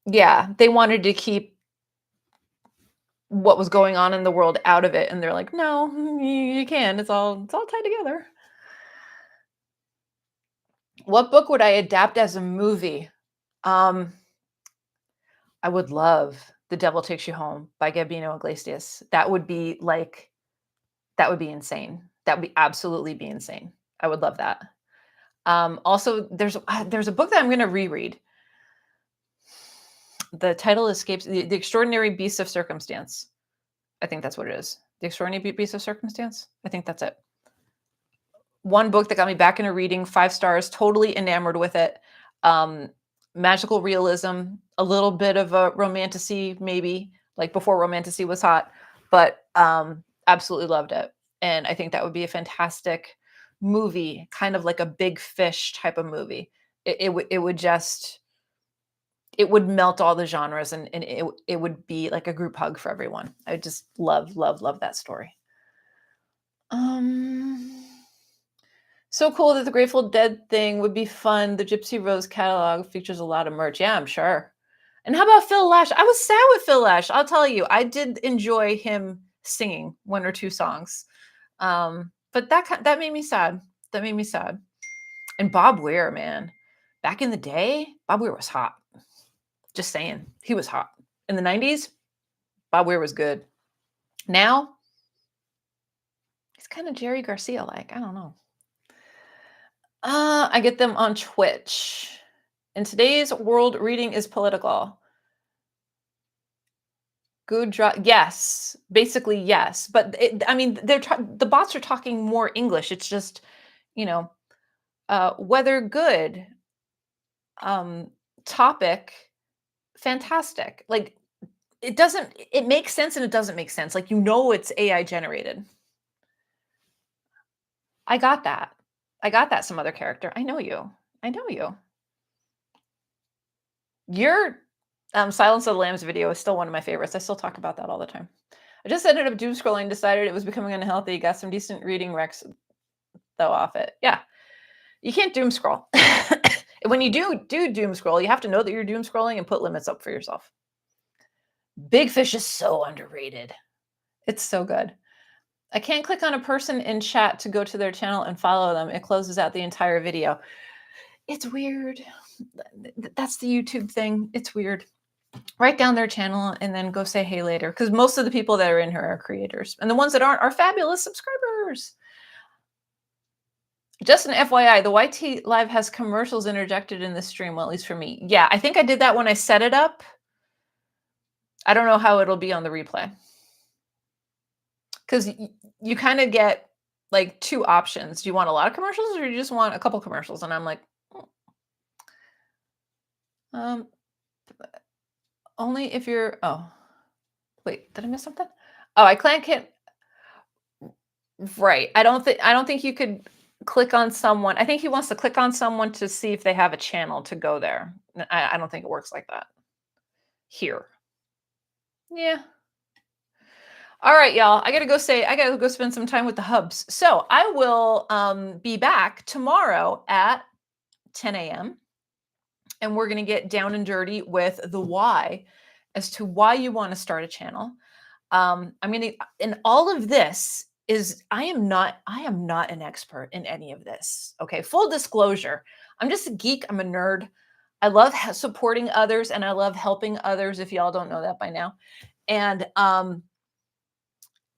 Yeah. They wanted to keep what was going on in the world out of it. And they're like, no, you can. It's all tied together. What book would I adapt as a movie? I would love The Devil Takes You Home by Gabino Iglesias. That would be insane. That would absolutely be insane. I would love that. Also, there's a book that I'm going to reread. The title escapes the Extraordinary Beasts of Circumstance. I think that's what it is. The Extraordinary Beasts of Circumstance. I think that's it. One book that got me back into reading, 5 stars, totally enamored with it. Magical realism, a little bit of a romantasy, maybe like before romantasy was hot, but absolutely loved it. And I think that would be a fantastic movie, kind of like a Big Fish type of movie. It would melt all the genres, and it would be like a group hug for everyone. I just love that story. So cool that the Grateful Dead thing would be fun. The Gypsy Rose catalog features a lot of merch. Yeah, I'm sure. And how about Phil Lash? I was sad with Phil Lash. I'll tell you, I did enjoy him singing 1 or 2 songs. But that made me sad. That made me sad. And Bob Weir, man. Back in the day, Bob Weir was hot. Just saying. He was hot. In the 90s, Bob Weir was good. Now, he's kind of Jerry Garcia-like. I don't know. I get them on Twitch. In today's world, reading is political. Good yes, basically yes. But the bots are talking more English. It's just, whether good, topic, fantastic. Like it makes sense and it doesn't make sense. Like, it's AI generated. I got that. Some other character. I know you. Your Silence of the Lambs video is still one of my favorites. I still talk about that all the time. I just ended up doom scrolling, decided it was becoming unhealthy. Got some decent reading recs though off it. Yeah. You can't doom scroll. When you do doom scroll, you have to know that you're doom scrolling and put limits up for yourself. Big Fish is so underrated. It's so good. I can't click on a person in chat to go to their channel and follow them. It closes out the entire video. It's weird. That's the YouTube thing. It's weird. Write down their channel and then go say hey later, because most of the people that are in here are creators, and the ones that aren't are fabulous subscribers. Just an FYI, the YT Live has commercials interjected in the stream, well, at least for me. Yeah, I think I did that when I set it up. I don't know how it'll be on the replay. Because you kind of get like 2 options. Do you want a lot of commercials or do you just want a couple commercials? And I'm like, only if you're, oh, wait, did I miss something? Oh, I can't. Right. I don't think you could click on someone. I think he wants to click on someone to see if they have a channel to go there. I don't think it works like that here. Yeah. All right, y'all. I gotta go spend some time with the hubs. So I will be back tomorrow at 10 a.m. and we're gonna get down and dirty with the why as to why you want to start a channel. And all of this is, I am not an expert in any of this. Okay, full disclosure, I'm just a geek. I'm a nerd. I love supporting others and I love helping others, if y'all don't know that by now. And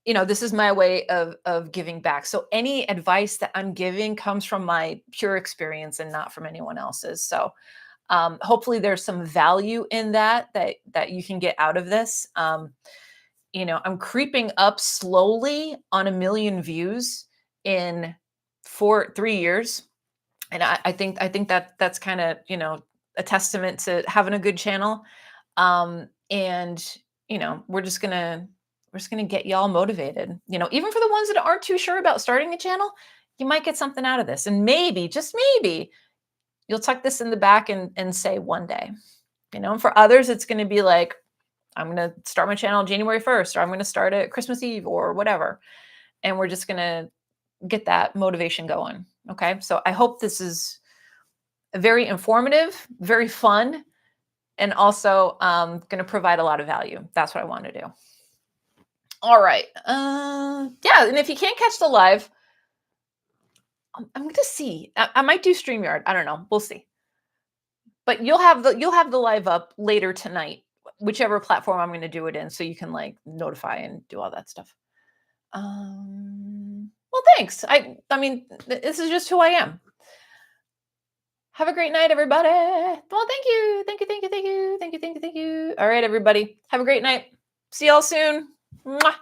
this is my way of giving back. So any advice that I'm giving comes from my pure experience and not from anyone else's. So hopefully there's some value in that you can get out of this. I'm creeping up slowly on 1 million views in 3 years. And I think that's kind of, a testament to having a good channel. And we're just gonna get y'all motivated. Even for the ones that aren't too sure about starting a channel, you might get something out of this. And maybe, just maybe, you'll tuck this in the back and say one day. And for others, it's gonna be like, I'm gonna start my channel January 1st, or I'm gonna start at Christmas Eve or whatever. And we're just gonna get that motivation going. Okay. So I hope this is very informative, very fun, and also going to provide a lot of value. That's what I want to do. All right. Yeah, and if you can't catch the live, I'm going to see. I might do StreamYard. I don't know. We'll see. But you'll have the live up later tonight, whichever platform I'm going to do it in, so you can like notify and do all that stuff. Well, thanks. I mean, this is just who I am. Have a great night, everybody. Well, thank you. Thank you, thank you, thank you, thank you, thank you, thank you. All right, everybody. Have a great night. See y'all soon. Mwah.